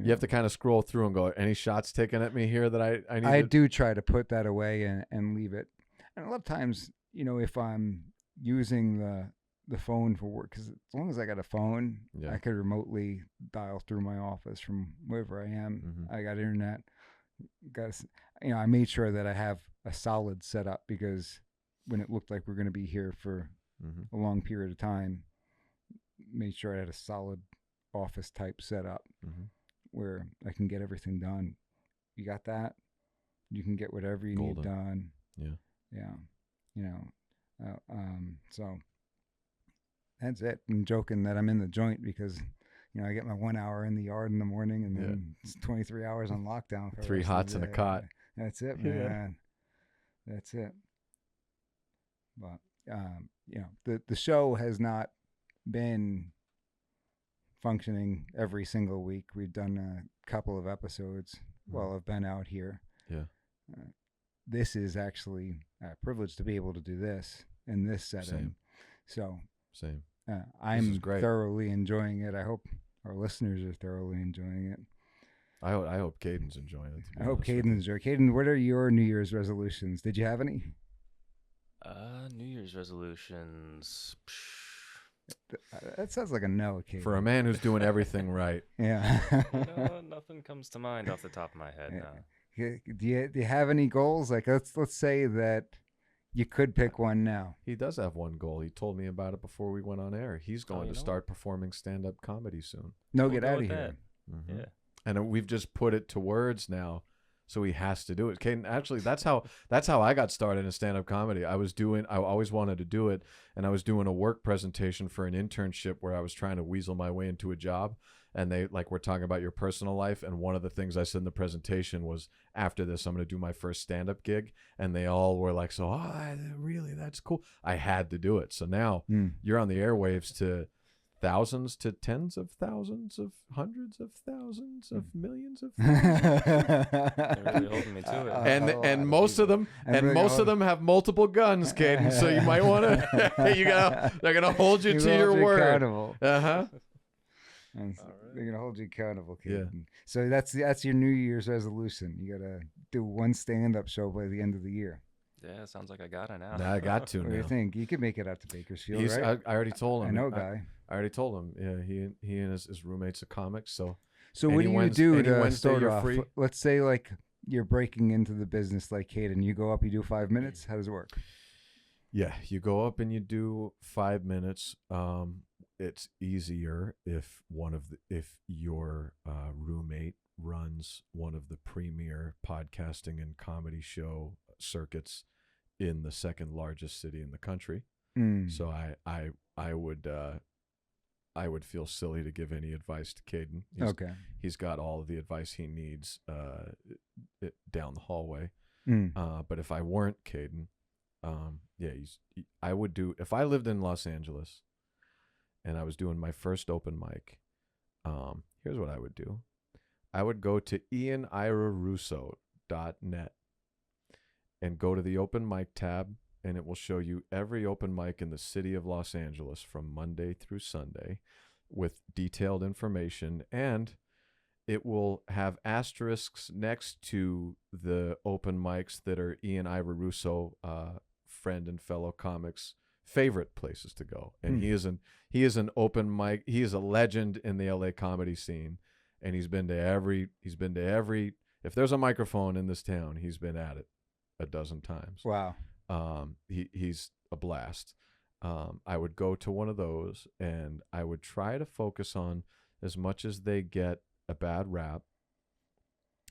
You have to kind of scroll through and go, any shots taken at me here that I need? I do try to put that away and leave it. And a lot of times, if I'm using the phone for work, because as long as I got a phone, I could remotely dial through my office from wherever I am. I got internet. I made sure that I have a solid setup, because when it looked like we're going to be here for a long period of time, made sure I had a solid office type setup where I can get everything done. You got that? You can get whatever you need done. Yeah. So that's it. I'm joking that I'm in the joint because, I get my 1 hour in the yard in the morning, and then it's 23 hours on lockdown. For 3 hots and a cot. That's it, man. That's it. But, the show has not been functioning every single week. We've done a couple of episodes while I've been out here. Yeah. This is actually a privilege to be able to do this in this setting. Same. So Same. I'm thoroughly enjoying it. I hope our listeners are thoroughly enjoying it. I hope Caden's enjoying it. I hope Caden's enjoying it. Caden, what are your New Year's resolutions? Did you have any? New Year's resolutions. That sounds like a no, Caden. For a man who's doing everything right. Yeah. Nothing comes to mind off the top of my head now. Do you have any goals? Like let's say that you could pick one now. He does have one goal. He told me about it before we went on air. He's going to start performing stand-up comedy soon. No, get out of here. Yeah. And we've just put it to words now, so he has to do it. Caden, actually, that's how I got started in stand-up comedy. I always wanted to do it, and I was doing a work presentation for an internship where I was trying to weasel my way into a job. And they were talking about your personal life. And one of the things I said in the presentation was, after this, I'm going to do my first stand-up gig. And they all were like, really, that's cool. I had to do it. So now you're on the airwaves to thousands, to tens of thousands, of hundreds of thousands, of millions of thousands. They're really holding me to it. And most of them have multiple guns, Caden. So you might want to, they're going to hold you to your word. Accountable. Uh-huh. And they're gonna hold you accountable, kid. Yeah. So that's your New Year's resolution. You gotta do one stand-up show by the end of the year. Yeah, sounds like I got it now. I got to. What do you think? You could make it out to Bakersfield, right? I already told him. I know, guy. I already told him. Yeah, he and his roommate's a comic. So what do you do to start off? Free? Let's say like you're breaking into the business like Caden. You go up, you do 5 minutes. How does it work? Yeah, you go up and you do 5 minutes. It's easier if your roommate runs one of the premier podcasting and comedy show circuits in the second largest city in the country. So I would feel silly to give any advice to Caden. He's got all of the advice he needs down the hallway. But if I weren't Caden, I would do, if I lived in Los Angeles and I was doing my first open mic, here's what I would do. I would go to ianirarusso.net and go to the open mic tab, and it will show you every open mic in the city of Los Angeles from Monday through Sunday with detailed information, and it will have asterisks next to the open mics that are Ian Irarusso, friend and fellow comics' favorite places to go. And he is an open mic. He is a legend in the LA comedy scene, and he's been to every. If there's a microphone in this town, he's been at it a dozen times. Wow. He's a blast. I would go to one of those, and I would try to focus on, as much as they get a bad rap,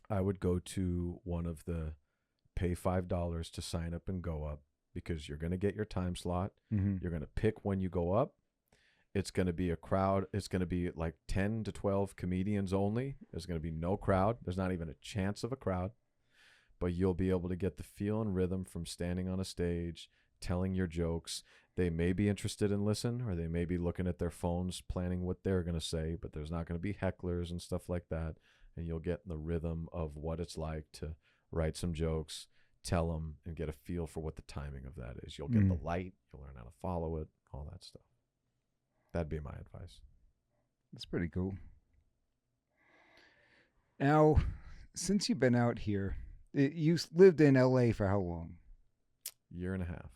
I would go to one of the pay $5 to sign up and go up, because you're going to get your time slot. You're going to pick when you go up. It's going to be a crowd. It's going to be like 10 to 12 comedians only. There's going to be no crowd. There's not even a chance of a crowd. But you'll be able to get the feel and rhythm from standing on a stage, telling your jokes. They may be interested in listen, or they may be looking at their phones, planning what they're going to say, but there's not going to be hecklers and stuff like that. And you'll get in the rhythm of what it's like to write some jokes, tell them, and get a feel for what the timing of that is. You'll get the light. You'll learn how to follow it, all that stuff. That'd be my advice. That's pretty cool. Now, since you've been out here, you lived in LA for how long? Year and a half.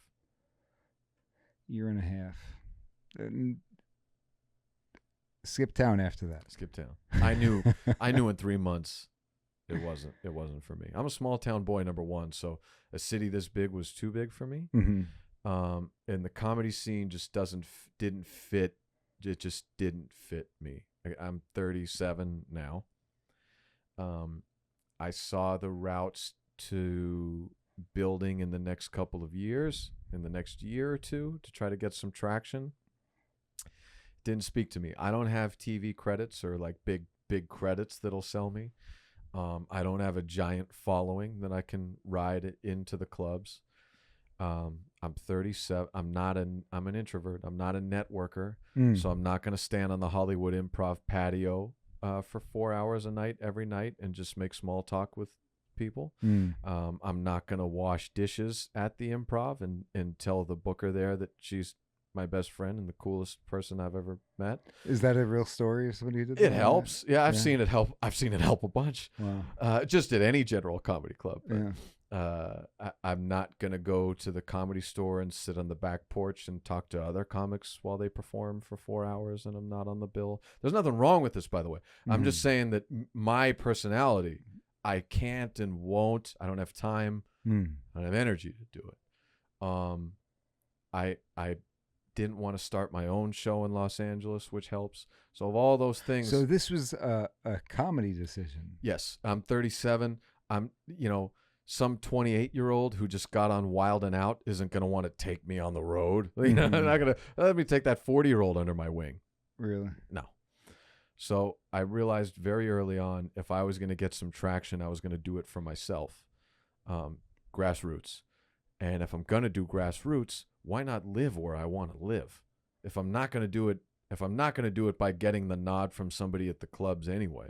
Year and a half. And skip town after that. Skip town. I knew in 3 months it wasn't for me. I'm a small town boy, number one, so a city this big was too big for me. Mm-hmm. And the comedy scene just didn't fit. It just didn't fit me. I'm 37 now. I saw the routes to building in the next couple of years, in the next year or two, to try to get some traction. Didn't speak to me. I don't have TV credits or like big credits that'll sell me. I don't have a giant following that I can ride into the clubs. I'm 37. I'm an introvert. I'm not a networker. So I'm not going to stand on the Hollywood Improv patio for 4 hours a night every night and just make small talk with people. I'm not going to wash dishes at the Improv and tell the booker there that she's my best friend and the coolest person I've ever met. Is that a real story? Somebody who did It that? helps. Yeah, I've seen it help. I've seen it help a bunch. Wow. Just at any general comedy club. But, Yeah. I'm not going to go to the Comedy Store and sit on the back porch and talk to other comics while they perform for 4 hours and I'm not on the bill. There's nothing wrong with this, by the way. I'm just saying that my personality, I can't and won't. I don't have time. I don't have energy to do it. I didn't want to start my own show in Los Angeles, which helps. So of all those things. So this was a comedy decision. Yes. I'm 37. I'm, some 28-year-old who just got on Wild and Out isn't going to want to take me on the road. I'm not going to let me take that 40-year-old under my wing. Really? No. So I realized very early on, if I was going to get some traction, I was going to do it for myself. Grassroots. And if I'm going to do grassroots, why not live where I want to live? If I'm not going to do it by getting the nod from somebody at the clubs anyway,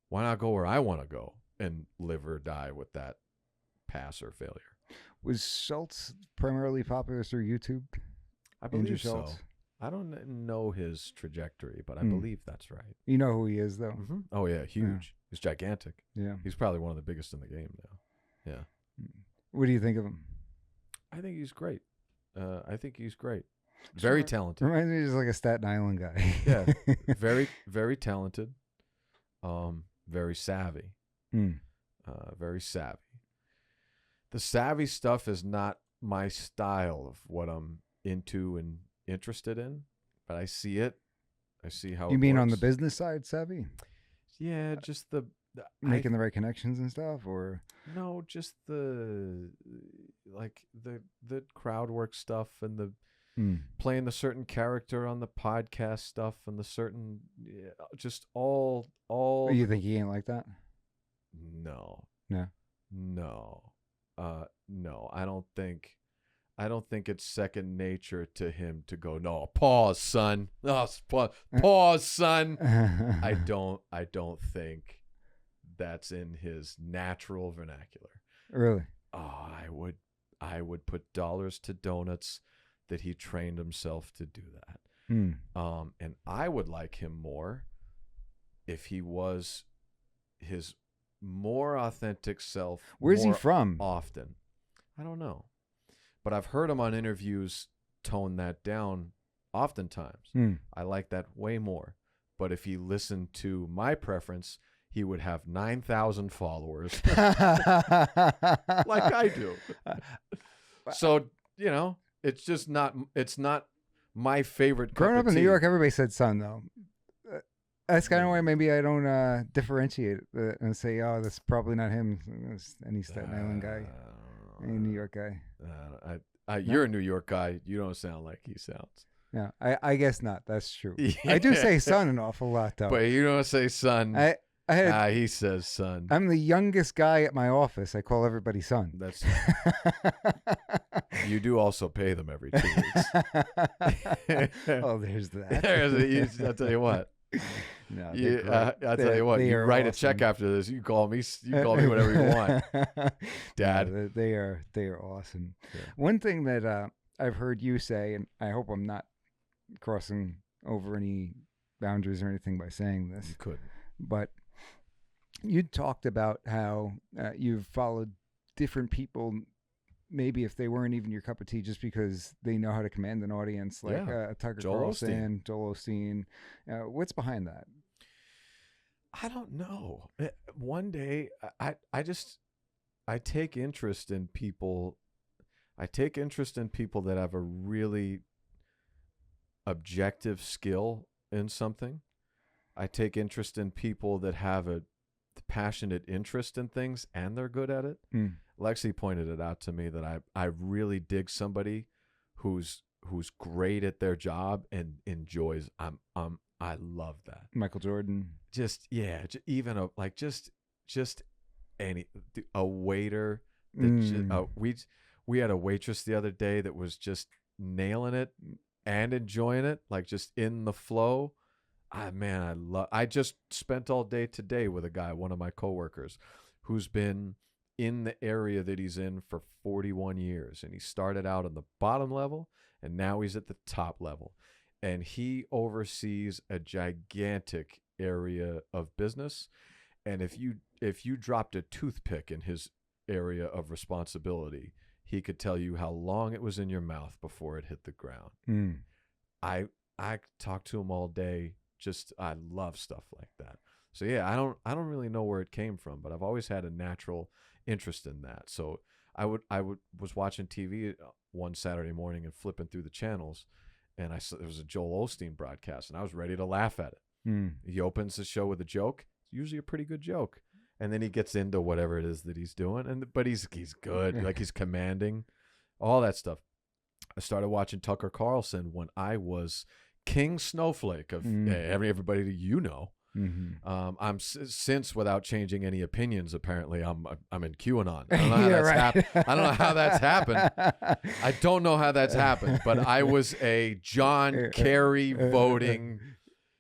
why not go where I want to go and live or die with that pass or failure? Was Schultz primarily popular through YouTube? I Andrew believe so. Schultz? I don't know his trajectory, but I believe that's right. You know who he is, though? Mm-hmm. Oh, yeah, huge. Yeah. He's gigantic. Yeah. He's probably one of the biggest in the game now. Yeah. What do you think of him? I think he's great. Very talented. Reminds me just like a Staten Island guy. Yeah. Very, very talented. Very savvy. Very savvy. The savvy stuff is not my style of what I'm into and interested in, but I see it. I see how You it mean on the works. business side, savvy? Yeah, just the Making the right connections and stuff, or no, just the crowd work stuff and the playing the certain character on the podcast stuff and the certain just all. You think he ain't like that? No. No. No. I don't think it's second nature to him to go, no, pause, son. No, pause, son. I don't think that's in his natural vernacular. Really? Oh, I would put dollars to donuts that he trained himself to do that. And I would like him more if he was his more authentic self. Where's he more from? Often. I don't know. But I've heard him on interviews tone that down oftentimes. I like that way more. But if he listened to my preference, he would have 9,000 followers like I do. So, it's just not my favorite. Growing up in New York, everybody said son, though. That's kind of why maybe I don't differentiate it and say, oh, that's probably not him. It's any Staten Island guy, any New York guy. You're a New York guy. You don't sound like he sounds. Yeah, I guess not. That's true. Yeah. I do say son an awful lot, though. But you don't say son. He says son. I'm the youngest guy at my office. I call everybody son. That's you do also pay them every 2 weeks. Oh, there's that. I'll tell you what. No, I'll tell you what. You write a check after this. You call me whatever you want, Dad. No, they are awesome. Yeah. One thing that I've heard you say, and I hope I'm not crossing over any boundaries or anything by saying this, You could. but You talked about how you've followed different people, maybe if they weren't even your cup of tea, just because they know how to command an audience, like Tucker Joel Carlson, Joel Osteen. What's behind that? I don't know. One day, I take interest in people. I take interest in people that have a really objective skill in something. I take interest in people that have a passionate interest in things and they're good at it. Lexi pointed it out to me that I really dig somebody who's great at their job and enjoys. I love that. Michael Jordan. Just even a waiter. That we had a waitress the other day that was just nailing it and enjoying it, like just in the flow. I just spent all day today with a guy, one of my coworkers, who's been in the area that he's in for 41 years. And he started out on the bottom level, and now he's at the top level. And he oversees a gigantic area of business. And if you dropped a toothpick in his area of responsibility, he could tell you how long it was in your mouth before it hit the ground. I talked to him all day. I love stuff like that. So yeah, I don't really know where it came from, but I've always had a natural interest in that. So I was watching TV one Saturday morning and flipping through the channels, and I saw there was a Joel Osteen broadcast, and I was ready to laugh at it. He opens the show with a joke. It's usually a pretty good joke, and then he gets into whatever it is that he's doing, but he's good, like he's commanding, all that stuff. I started watching Tucker Carlson when I was King Snowflake of everybody that you know. I'm since, without changing any opinions, apparently I'm in QAnon. I don't know how I don't know how that's happened. I don't know how that's happened, but I was a John Kerry voting,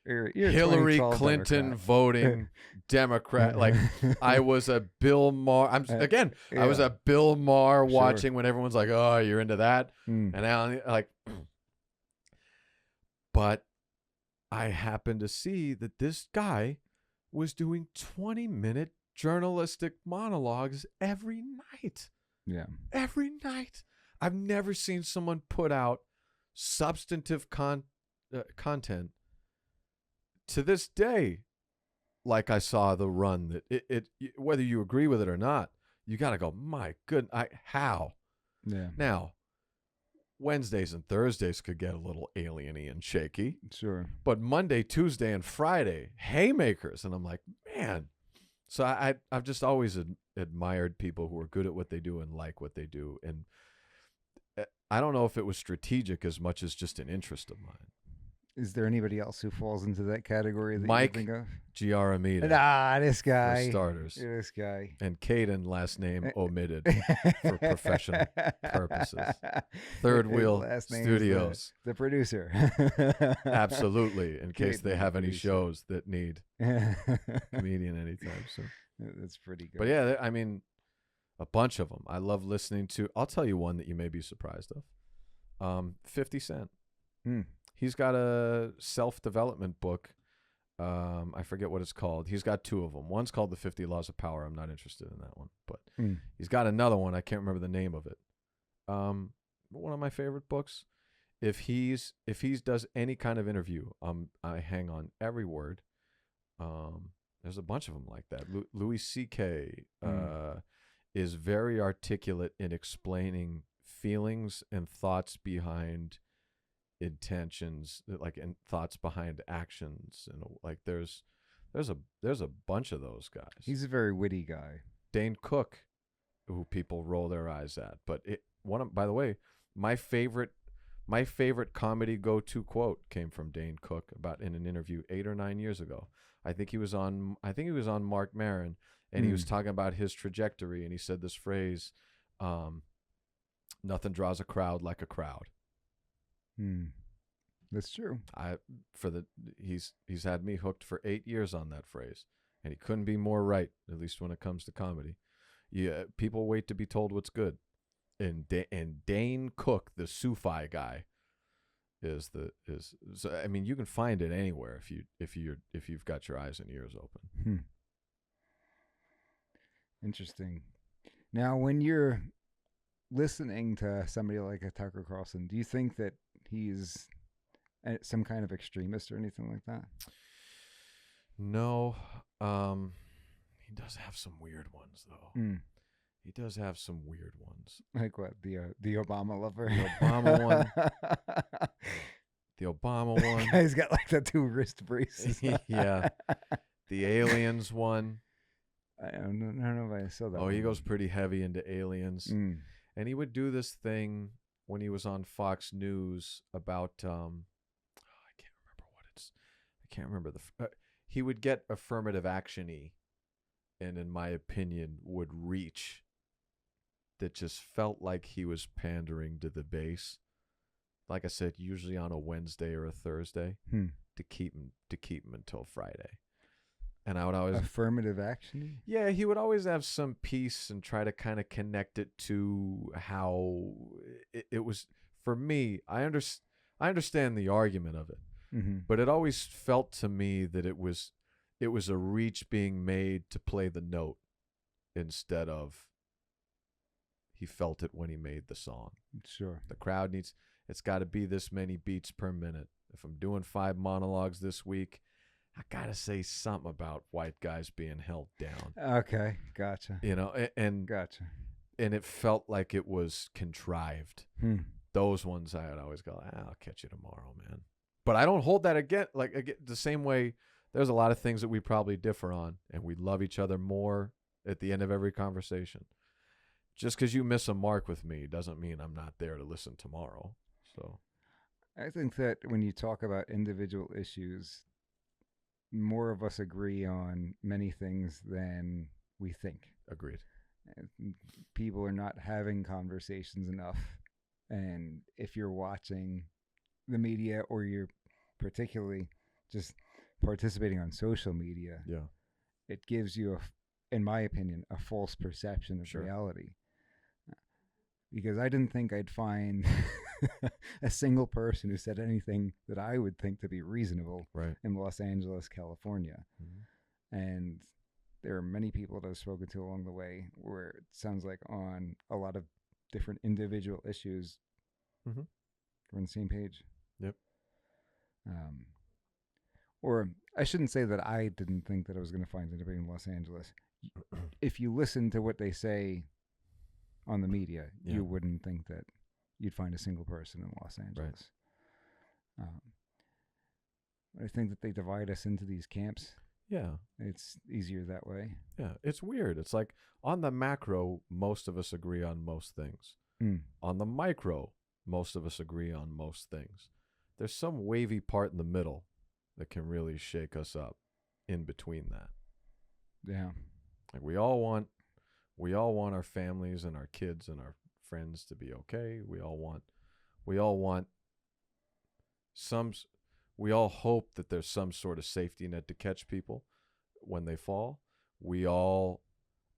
Hillary Clinton Democrat. Voting Democrat. Like I was a Bill Maher. I was a Bill Maher watching when everyone's like, "Oh, you're into that," and now like. But I happened to see that this guy was doing 20-minute journalistic monologues every night. Yeah. Every night. I've never seen someone put out substantive content to this day like I saw the run that it whether you agree with it or not, you got to go, my goodness, how? Yeah. Now, Wednesdays and Thursdays could get a little alien-y and shaky. Sure. But Monday, Tuesday, and Friday, haymakers. And I'm like, man. So I've just always admired people who are good at what they do and like what they do. And I don't know if it was strategic as much as just an interest of mine. Is there anybody else who falls into that category that Mike you think of? Giaramita. This guy. For starters. This guy. And Caden, last name omitted for professional purposes. Third Wheel Studios. The producer. Absolutely. In case they have any shows that need comedian anytime. So that's pretty good. But yeah, I mean, a bunch of them. I love listening to. I'll tell you one that you may be surprised of. 50 Cent. He's got a self-development book. I forget what it's called. He's got two of them. One's called The 50 Laws of Power. I'm not interested in that one. But he's got another one. I can't remember the name of it. One of my favorite books. If he's does any kind of interview, I hang on every word. There's a bunch of them like that. Louis C.K. Is very articulate in explaining feelings and thoughts behind intentions, like, and thoughts behind actions, and like there's a bunch of those guys. He's a very witty guy. Dane Cook, who people roll their eyes at, but by the way, my favorite comedy go-to quote came from Dane Cook about in an interview 8 or 9 years ago. I think he was on Mark Maron, and he was talking about his trajectory, and he said this phrase, nothing draws a crowd like a crowd. That's true. He's had me hooked for 8 years on that phrase, and he couldn't be more right. At least when it comes to comedy, people wait to be told what's good, and Dane Cook, the Sufi guy, so I mean, you can find it anywhere if you've got your eyes and ears open. Interesting. Now, when you're listening to somebody like a Tucker Carlson, do you think that he's some kind of extremist or anything like that? No. He does have some weird ones, though. He does have some weird ones. Like what? The Obama lover? The Obama one. The Obama one. He's got like the 2 wrist braces. Yeah. The aliens one. I don't know if I saw that. Oh, he goes pretty heavy into aliens. Mm. And he would do this thing when he was on Fox News about I can't remember he would get affirmative action-y, and in my opinion would reach that just felt like he was pandering to the base. Like I said, usually on a Wednesday or a Thursday to keep him until Friday. And I would always affirmative action. Yeah, he would always have some piece and try to kind of connect it to how it was for me. I understand the argument of it, but it always felt to me that it was a reach being made to play the note instead of he felt it when he made the song. Sure, the crowd it's got to be this many beats per minute. If I'm doing 5 monologues this week, I gotta say something about white guys being held down. Okay, gotcha. You know, and gotcha. And it felt like it was contrived. Those ones I'd always go, I'll catch you tomorrow, man. But I don't hold that again the same way. There's a lot of things that we probably differ on, and we love each other more at the end of every conversation. Just because you miss a mark with me doesn't mean I'm not there to listen tomorrow. So, I think that when you talk about individual issues, more of us agree on many things than we think. Agreed. People are not having conversations enough. And if you're watching the media or you're particularly just participating on social media, it gives you, in my opinion, a false perception of reality. Because I didn't think I'd find a single person who said anything that I would think to be reasonable in Los Angeles, California. And there are many people that I've spoken to along the way where it sounds like on a lot of different individual issues, we're on the same page. Yep. Or I shouldn't say that I didn't think that I was going to find anybody in Los Angeles. If you listen to what they say on the media, you wouldn't think that you'd find a single person in Los Angeles. I think that they divide us into these camps. Yeah. It's easier that way. Yeah. It's weird. It's like on the macro, most of us agree on most things. On the micro, most of us agree on most things. There's some wavy part in the middle that can really shake us up in between that. Yeah. Like we all want our families and our kids and our friends to be okay. We all hope that there's some sort of safety net to catch people when they fall. We all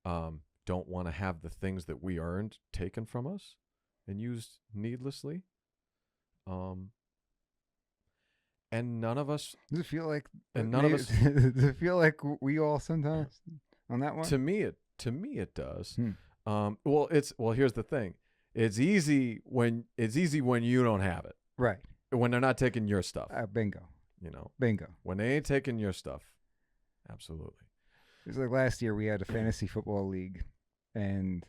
don't want to have the things that we earned taken from us and used needlessly. And none of us. Does it feel like? Does it feel like we all sometimes on that one? To me, it does. Well, here's the thing. It's easy when you don't have it. Right. When they're not taking your stuff. Bingo. You know. Bingo. When they ain't taking your stuff. Absolutely. It was like last year we had a fantasy football league, and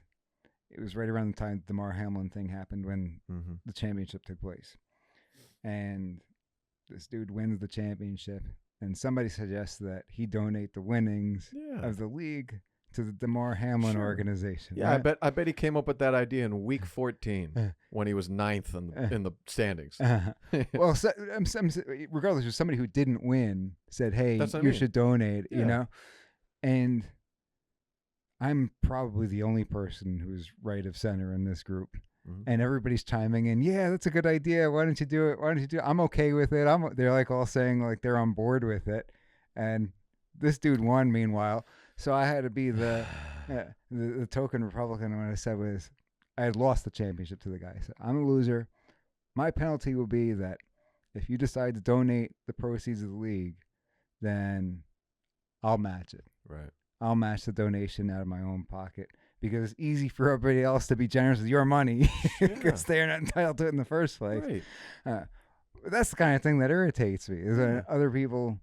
it was right around the time the Damar Hamlin thing happened when the championship took place. And this dude wins the championship, and somebody suggests that he donate the winnings of the league to the Damar Hamlin organization. Yeah, right? I bet he came up with that idea in week 14 when he was 9th in the standings. Well, regardless, somebody who didn't win said, "Hey, you should donate." You know, and I'm probably the only person who's right of center in this group. And everybody's chiming in. Yeah, that's a good idea. Why don't you do it? Why don't you do it? I'm okay with it. They're like all saying like they're on board with it. And this dude won, meanwhile. So I had to be the token Republican. And what I said was, I had lost the championship to the guy. I said, I'm a loser. My penalty will be that if you decide to donate the proceeds of the league, then I'll match it. Right. I'll match the donation out of my own pocket because it's easy for everybody else to be generous with your money because they're not entitled to it in the first place. Right. That's the kind of thing that irritates me is Yeah. when other people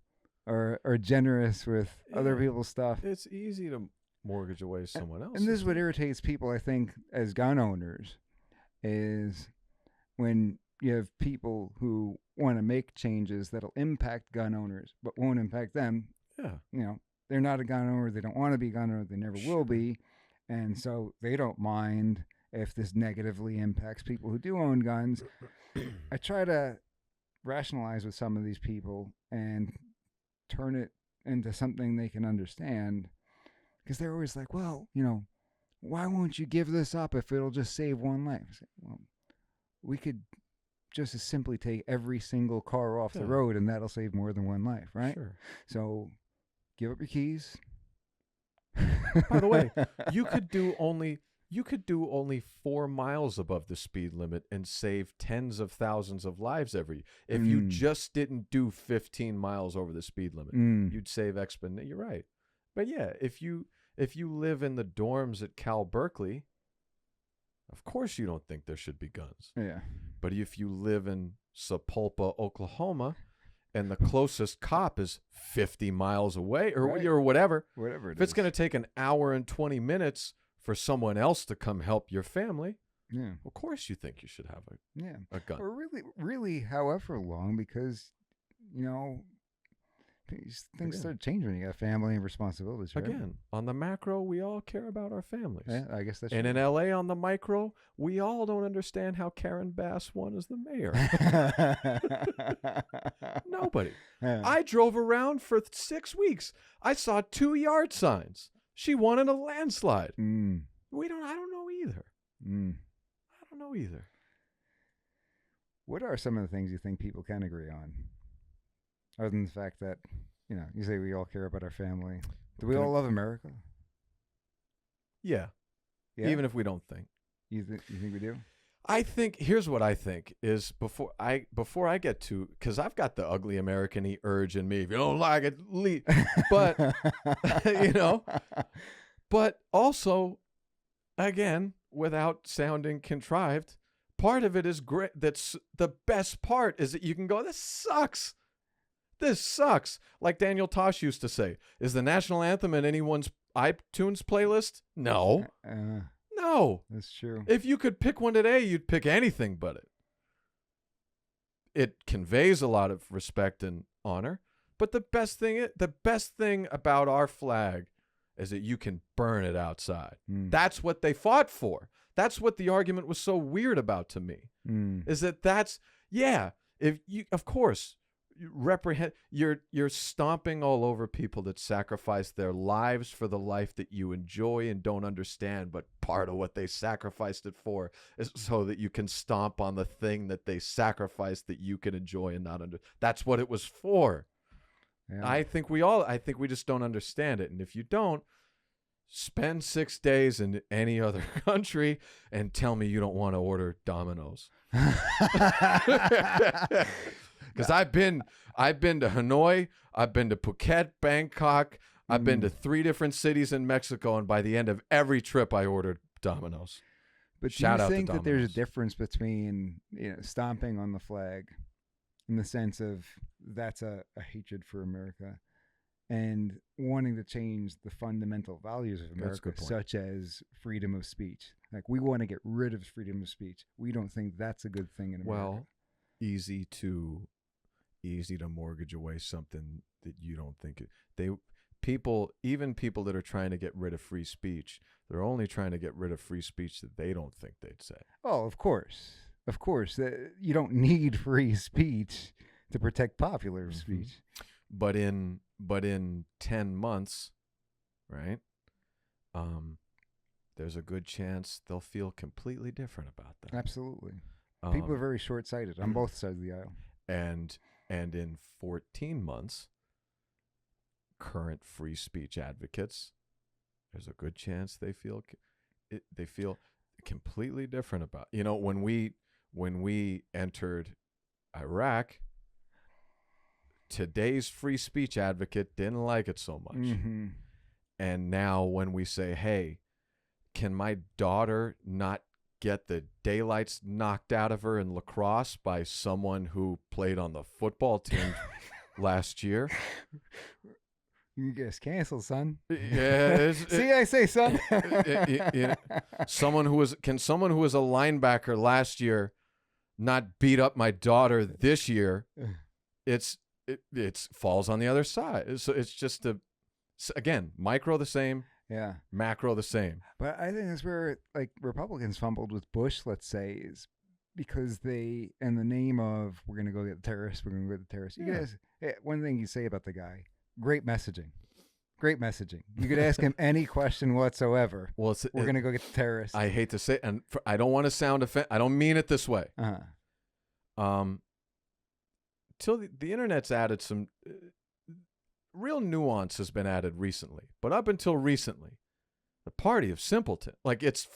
are generous with other Yeah. people's stuff. It's easy to mortgage away someone else. And this is what irritates people, I think, as gun owners, is when you have people who want to make changes that'll impact gun owners but won't impact them. Yeah. They're not a gun owner. They don't want to be a gun owner. They never will be. And so they don't mind if this negatively impacts people who do own guns. I try to rationalize with some of these people and turn it into something they can understand because they're always like, well, why won't you give this up if it'll just save one life? I say, well, we could just as simply take every single car off the road and that'll save more than one life, right? Sure. So give up your keys. By the way, you could do only 4 miles above the speed limit and save tens of thousands of lives if you just didn't do 15 miles over the speed limit. You'd save exponentially. You're right. But yeah, if you live in the dorms at Cal Berkeley, of course you don't think there should be guns. Yeah. But if you live in Sapulpa, Oklahoma, and the closest cop is 50 miles away or whatever. Whatever it if it's going to take an hour and 20 minutes for someone else to come help your family, of course you think you should have a gun. Or really, however long, because, things start changing when you got family and responsibilities, right? Again, on the macro, we all care about our families. Yeah, I guess that's and true. in LA, on the micro, we all don't understand how Karen Bass won as the mayor. Nobody. Yeah. I drove around for 6 weeks. I saw 2 yard signs. She won in a landslide. I don't know either. I don't know either. What are some of the things you think people can agree on? Other than the fact that, you say we all care about our family. Do we all love America? Yeah. Even if we don't think. You think we do? I think, here's what I think is before I get to, because I've got the ugly American-y urge in me. If you don't like it, leave. But, but also, again, without sounding contrived, part of it is great. That's the best part is that you can go, this sucks. This sucks. Like Daniel Tosh used to say, is the national anthem in anyone's iTunes playlist? No. No. That's true. If you could pick one today, you'd pick anything but it. It conveys a lot of respect and honor, but the best thing about our flag is that you can burn it outside. That's what they fought for. That's what the argument was so weird about to me. Is that's if you, of course, you're stomping all over people that sacrifice their lives for the life that you enjoy and don't understand, but part of what they sacrificed it for is so that you can stomp on the thing that they sacrificed that you can enjoy and not that's what it was for. Yeah. I think we just don't understand it. And if you don't, spend 6 days in any other country and tell me you don't want to order Domino's. Because I've been to Hanoi, I've been to Phuket, Bangkok, I've been to 3 different cities in Mexico, and by the end of every trip, I ordered Domino's. But Shout do out you to think that there's a Domino's. difference between stomping on the flag, in the sense of that's a hatred for America, and wanting to change the fundamental values of That's a America, good point. such as freedom of speech? Like, we want to get rid of freedom of speech. We don't think that's a good thing in America. Well, easy to mortgage away something that you don't think even people that are trying to get rid of free speech, they're only trying to get rid of free speech that they don't think they'd say. Oh, of course. You don't need free speech to protect popular speech. But in 10 months, right? There's a good chance they'll feel completely different about that. Absolutely. People are very short-sighted on both sides of the aisle. And in 14 months, current free speech advocates, there's a good chance they feel completely different about. When we entered Iraq, today's free speech advocate didn't like it so much. And now when we say, hey, can my daughter not get the daylights knocked out of her in lacrosse by someone who played on the football team last year? You get us canceled, son. Yeah. See, I say, son. Someone who was a linebacker last year not beat up my daughter this year. It's falls on the other side. So it's just again, micro the same, Yeah. macro the same. But I think that's where like Republicans fumbled with Bush, let's say, is because they, in the name of we're going to go get the terrorists, we're going to go get the terrorists. You Yeah. guys, one thing you say about the guy, great messaging. Great messaging. You could ask him any question whatsoever. Well, we're going to go get the terrorists. I hate to say, and I don't want to sound I don't mean it this way. Till the internet's added some real nuance has been added recently, but up until recently, the party of simpleton, like it's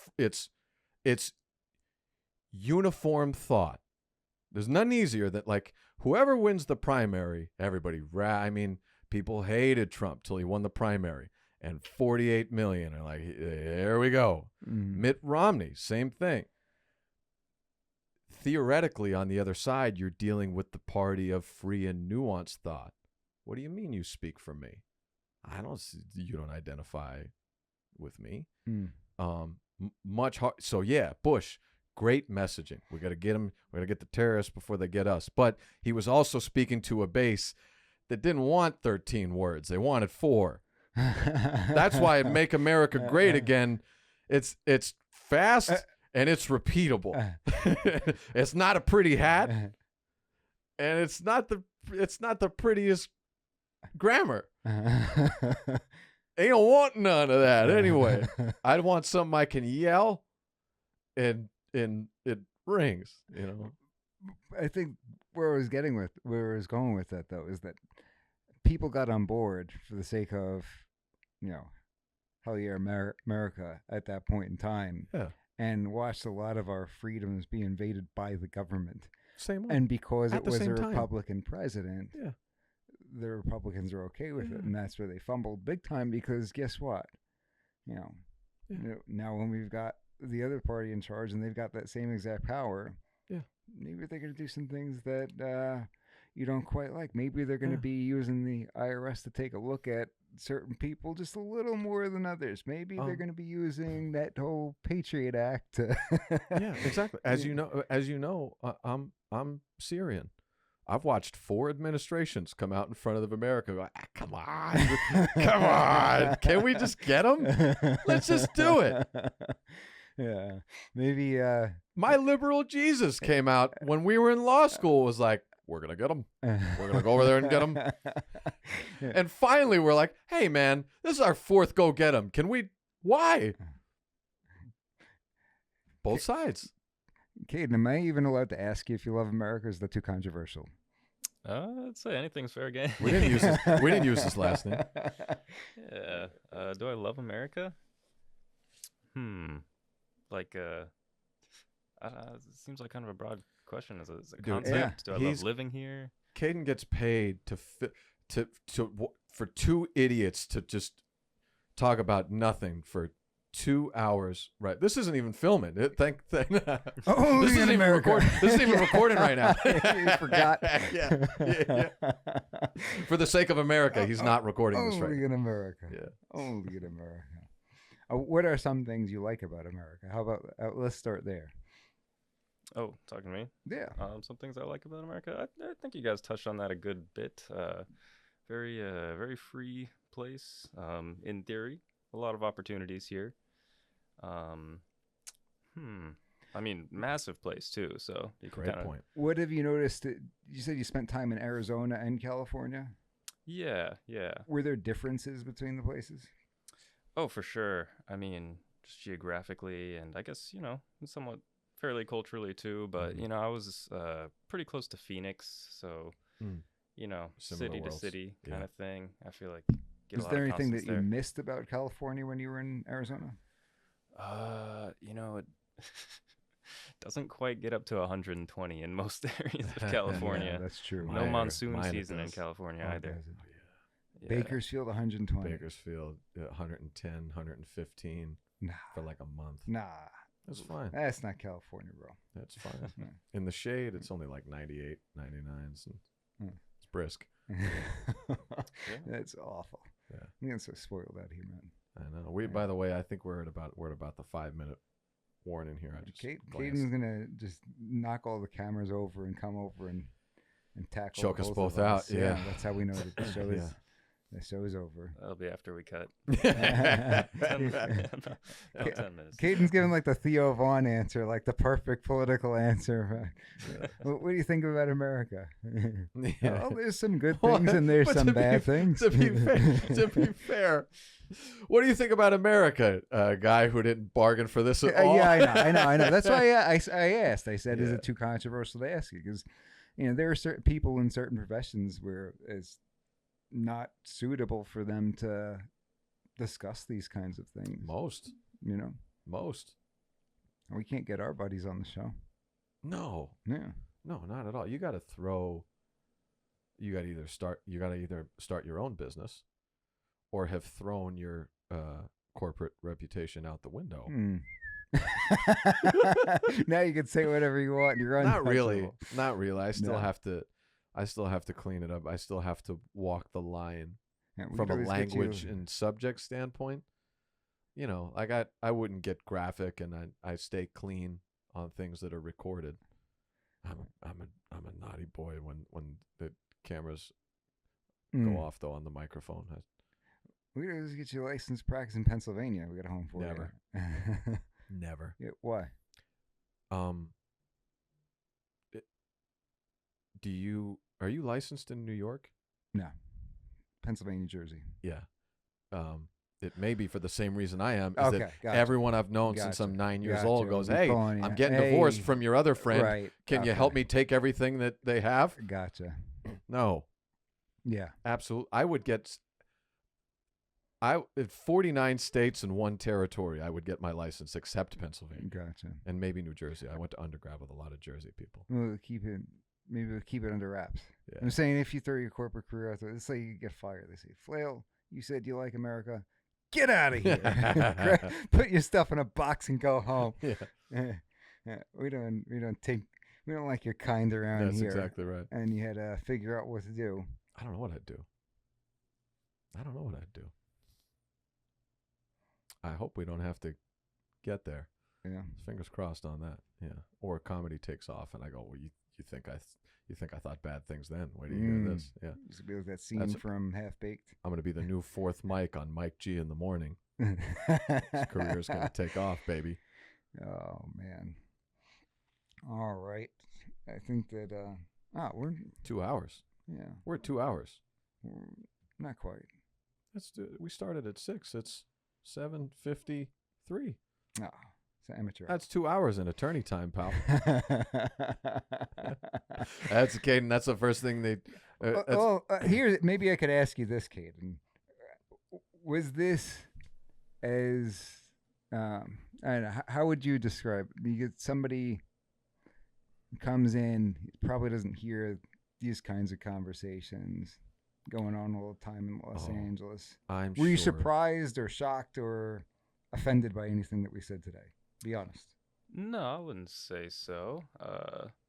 uniform thought. There's nothing easier than like whoever wins the primary, everybody. I mean, people hated Trump till he won the primary, and 48 million are like, there we go. Mitt Romney, same thing. Theoretically, on the other side, you're dealing with the party of free and nuanced thought. What do you mean you speak for me? You don't identify with me. Much hard. So yeah, Bush, great messaging. We got to get him. We got to get the terrorists before they get us. But he was also speaking to a base that didn't want 13 words. They wanted 4. That's why Make America Great Again. It's fast and it's repeatable. It's not a pretty hat, and it's not the prettiest grammar. They don't want none of that anyway. I'd want something I can yell and it rings, you know. I think where I was going with that though is that people got on board for the sake of, hell yeah, America at that point in time. Yeah. And watched a lot of our freedoms be invaded by the government. Same way. And because At it the was a same time. Republican president, Yeah. the Republicans are okay with it. And that's where they fumbled big time because guess what? Now when we've got the other party in charge and they've got that same exact power, maybe they're going to do some things that you don't quite like. Maybe they're going to be using the IRS to take a look at certain people just a little more than others. Maybe they're going to be using that whole Patriot Act to Yeah, exactly. As you know, I'm Syrian. I've watched 4 administrations come out in front of America. Go, come on, can we just get them? Let's just do it. Yeah, maybe. My liberal Jesus came out when we were in law school. Was like, we're gonna get them. We're gonna go over there and get them. And finally, we're like, hey man, this is our 4th go get them. Can we? Why? Both sides. Caden, am I even allowed to ask you if you love America? Or is that too controversial? I'd say anything's fair game. We didn't use this last name. Yeah. Do I love America? Like, it seems like kind of a broad question. As a concept, do I love living here? Caden gets paid for 2 idiots to just talk about nothing for 2 hours. Right. This isn't even filming. This isn't even recording. This isn't even recording right now. You forgot. Yeah. For the sake of America, he's not recording this right. Only in America. Yeah. Only in America. What are some things you like about America? How about let's start there. Oh, talking to me? Yeah. Some things I like about America. I think you guys touched on that a good bit. Very free place. In theory, a lot of opportunities here. I mean, massive place too. So you can Great point. What have you noticed? You said you spent time in Arizona and California. Yeah. Were there differences between the places? Oh, for sure. I mean, just geographically, and I guess somewhat fairly culturally too. But I was pretty close to Phoenix, so Similar city worlds. to city kind of thing. I feel like. Is there anything that you missed about California when you were in Arizona? It doesn't quite get up to 120 in most areas of California. Yeah, that's true. No monsoon season in California either. Yeah. Bakersfield 120. Bakersfield 110, 115 Nah, for like a month. nah. That's fine. That's not California, bro. That's fine. No. In the shade, it's only like 98, 99. So Hmm. it's brisk. That's awful. Yeah. I'm getting so spoiled out here, man. I know. We, by the way, I think we're at about the 5-minute warning here. I just glanced. Caden's gonna just knock all the cameras over and come over and tackle Choke us both both of out. us. Yeah. That's how we know that the show is Yeah. the show is over. That'll be after we cut. 10 10 minutes. Caden's giving like the Theo Vaughn answer, like the perfect political answer. What do you think about America? Yeah. Oh, there's some good things and there's But some bad things. To be fair, what do you think about America? A guy who didn't bargain for this at all. Yeah, I know. That's why I asked. I said, is Yeah. it too controversial to ask you? Because, there are certain people in certain professions where it's not suitable for them to discuss these kinds of things. Most. We can't get our buddies on the show. No, Yeah. not at all. You got to either start your own business, or have thrown your corporate reputation out the window. Now you can say whatever you want. You're Not really. untouchable. I still No. have to clean it up. I still have to walk the line Yeah, we from could a always get you- language and subject standpoint. Like I wouldn't get graphic, and I stay clean on things that are recorded. I'm a naughty boy when the cameras Mm. go off though on the microphone. We could always get you a license practice in Pennsylvania. We got a home for Never. you. Never. Yeah, why? Are you licensed in New York? No. Pennsylvania, Jersey. Yeah. It may be for the same reason I am. Is Okay, that gotcha. everyone I've known since Gotcha. I'm 9 years Gotcha. old goes, I'll be hey, calling you. I'm getting Hey. divorced from your other friend. Right. Can you Okay. help me take everything that they have? Gotcha. No, Yeah. absolutely. I would get. In 49 states and 1 territory, I would get my license, except Pennsylvania Gotcha. and maybe New Jersey. I went to undergrad with a lot of Jersey people. Maybe we'll keep it under wraps. Yeah. I'm saying if you throw your corporate career out there, let's say you get fired. They say, Flail, you said you like America. Get out of here. Put your stuff in a box and go home. Yeah, We don't like your kind around that's here. exactly right. And you had to figure out what to do. I don't know what I'd do. I hope we don't have to get there. Yeah. Fingers crossed on that. Yeah. Or comedy takes off, and I go, well, you think I thought bad things then? Wait till you hear this. Yeah. Used to be like that scene That's- from Half Baked. I'm gonna be the new 4th Mike on Mike G in the morning. His career's gonna take off, baby. Oh man. All right. I think that we're 2 hours. yeah, We're at 2 hours. we're not quite. We started at 6. It's 7:53. No, it's amateur. That's 2 hours in attorney time, pal. That's Caden. That's the first thing they. Here, maybe I could ask you this, Caden. Was this as I don't know, how would you describe? You get somebody comes in, probably doesn't hear these kinds of conversations going on all the time in Los Angeles. Were you surprised or shocked or offended by anything that we said today? Be honest. No, I wouldn't say so.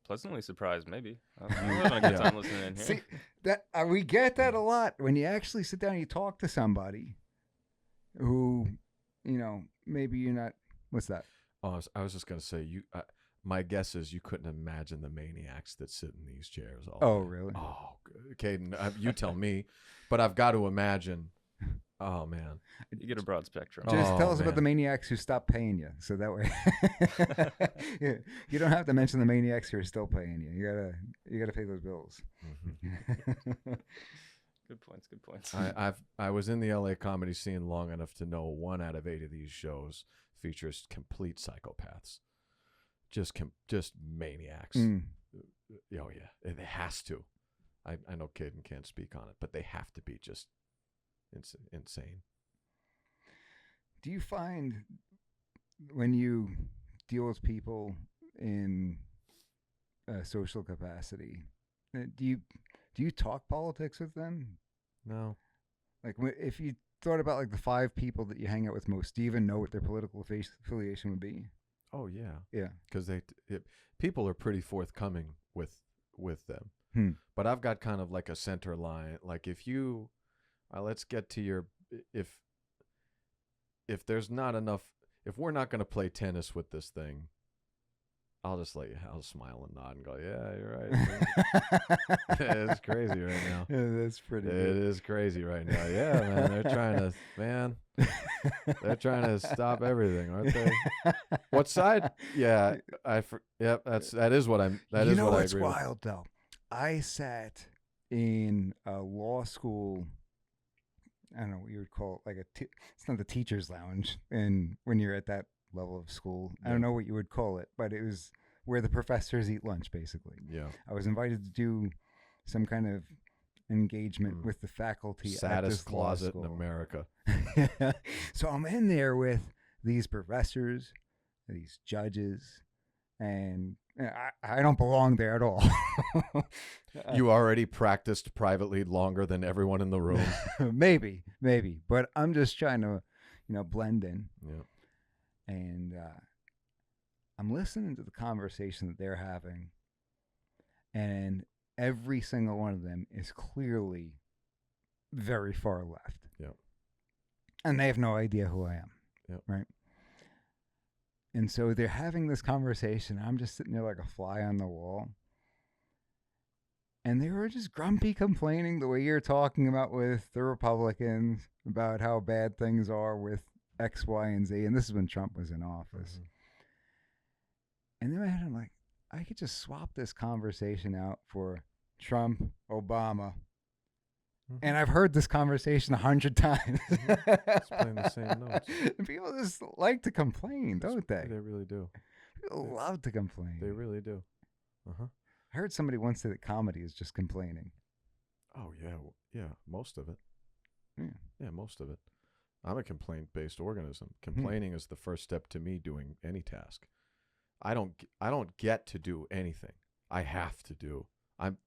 Pleasantly surprised, maybe. I'm having a good time listening in here. See, that we get that a lot when you actually sit down and you talk to somebody who, maybe you're not. What's that? Oh, I was just gonna say my guess is you couldn't imagine the maniacs that sit in these chairs all Oh, day. really? Oh, Caden, you tell me, but I've got to imagine. Oh man, You get a broad spectrum. Just tell Oh, us about the man. maniacs who stopped paying you, so that way you don't have to mention the maniacs who are still paying you. You gotta pay those bills. Good points. Good points. I was in the LA comedy scene long enough to know 1 out of 8 of these shows features complete psychopaths, just maniacs. Mm. Oh yeah, it has to. I know Caden can't speak on it, but they have to be just insane. Do you find when you deal with people in a social capacity, do you talk politics with them? No, Like if you thought about like the 5 people that you hang out with most, do you even know what their political affiliation would be? Oh yeah, Yeah. because people are pretty forthcoming with them. But I've got kind of like a center line. Like if you, let's get to your if there's not enough, if we're not going to play tennis with this thing, I'll smile and nod and go, yeah, you're right. It's crazy right now. Yeah, that's pretty It good. is crazy right now. Yeah, man. They're trying to stop everything, aren't they? What side? Yeah, yep, that is what I'm, that you is know what I what's agree with. wild though? I sat in a law school, I don't know what you would call it, like it's not the teacher's lounge. And when you're at that level of school, I don't know what you would call it, but it was where the professors eat lunch, basically. Yeah. I was invited to do some kind of engagement with the faculty at Saddest this law closet school in America. So I'm in there with these professors, these judges, and I don't belong there at all. You already practiced privately longer than everyone in the room. maybe, but I'm just trying to, blend in. Yeah. And I'm listening to the conversation that they're having, and every single one of them is clearly very far left. Yep. And they have no idea who I am. Yep. Right. And so they're having this conversation. I'm just sitting there like a fly on the wall. And they were just grumpy complaining the way you're talking about with the Republicans about how bad things are with X, Y, and Z. And this is when Trump was in office. Mm-hmm. And in my head, I'm like, I could just swap this conversation out for Trump, Obama. Mm-hmm. And I've heard this conversation 100 times. It's playing the same notes. And people just like to complain, don't they? They really do. People love to complain. They really do. Uh-huh. I heard somebody once say that comedy is just complaining. Oh, yeah. Yeah, most of it. Yeah. Yeah, most of it. I'm a complaint-based organism. Complaining is the first step to me doing any task. I don't get to do anything. I have to do. I'm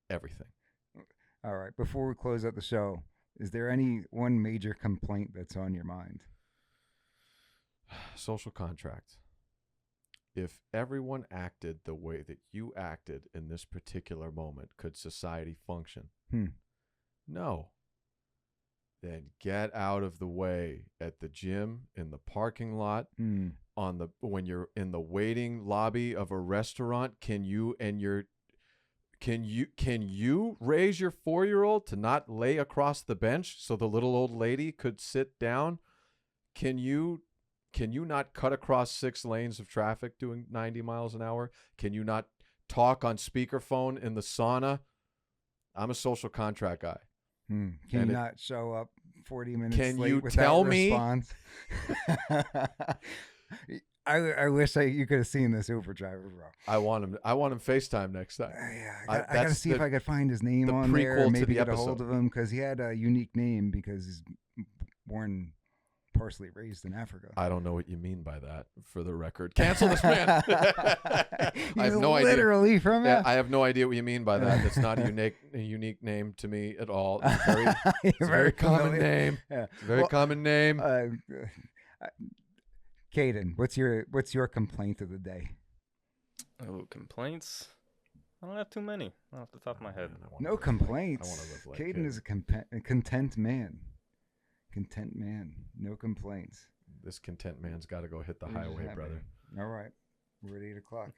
everything. All right. Before we close out the show, is there any one major complaint that's on your mind? Social contract. If everyone acted the way that you acted in this particular moment, could society function? No. Then get out of the way at the gym, in the parking lot, when you're in the waiting lobby of a restaurant. Can you raise your 4-year-old to not lay across the bench so the little old lady could sit down? Can you not cut across 6 lanes of traffic doing 90 miles an hour? Can you not talk on speakerphone in the sauna? I'm a social contract guy. Can you not show up 40 minutes can late you without tell response? I wish you could have seen this Uber driver, bro. I want him FaceTime next time. I gotta see if I could find his name on there, prequel or to maybe the get a episode. hold of him, because he had a unique name because he's born partially raised in Africa. I don't know what you mean by that, for the record. Cancel this man. I have no idea. Literally from Yeah, I have no idea what you mean by that. That's not a unique name to me at all. It's a very common name. Yeah. It's a very common name. Caden, what's your complaint of the day? Oh, complaints? I don't have too many off the top of my head. No complaints. I want to live like Caden is a content man. Content man. No complaints. This content man's got to go hit the highway, brother. All right. We're at 8 o'clock.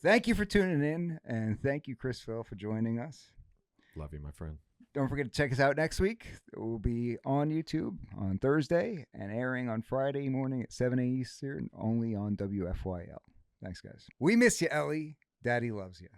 Thank you for tuning in, and thank you, Chris Phil, for joining us. Love you, my friend. Don't forget to check us out next week. It will be on YouTube on Thursday and airing on Friday morning at 7 a.m. Eastern, only on WFYL. Thanks, guys. We miss you, Ellie. Daddy loves you.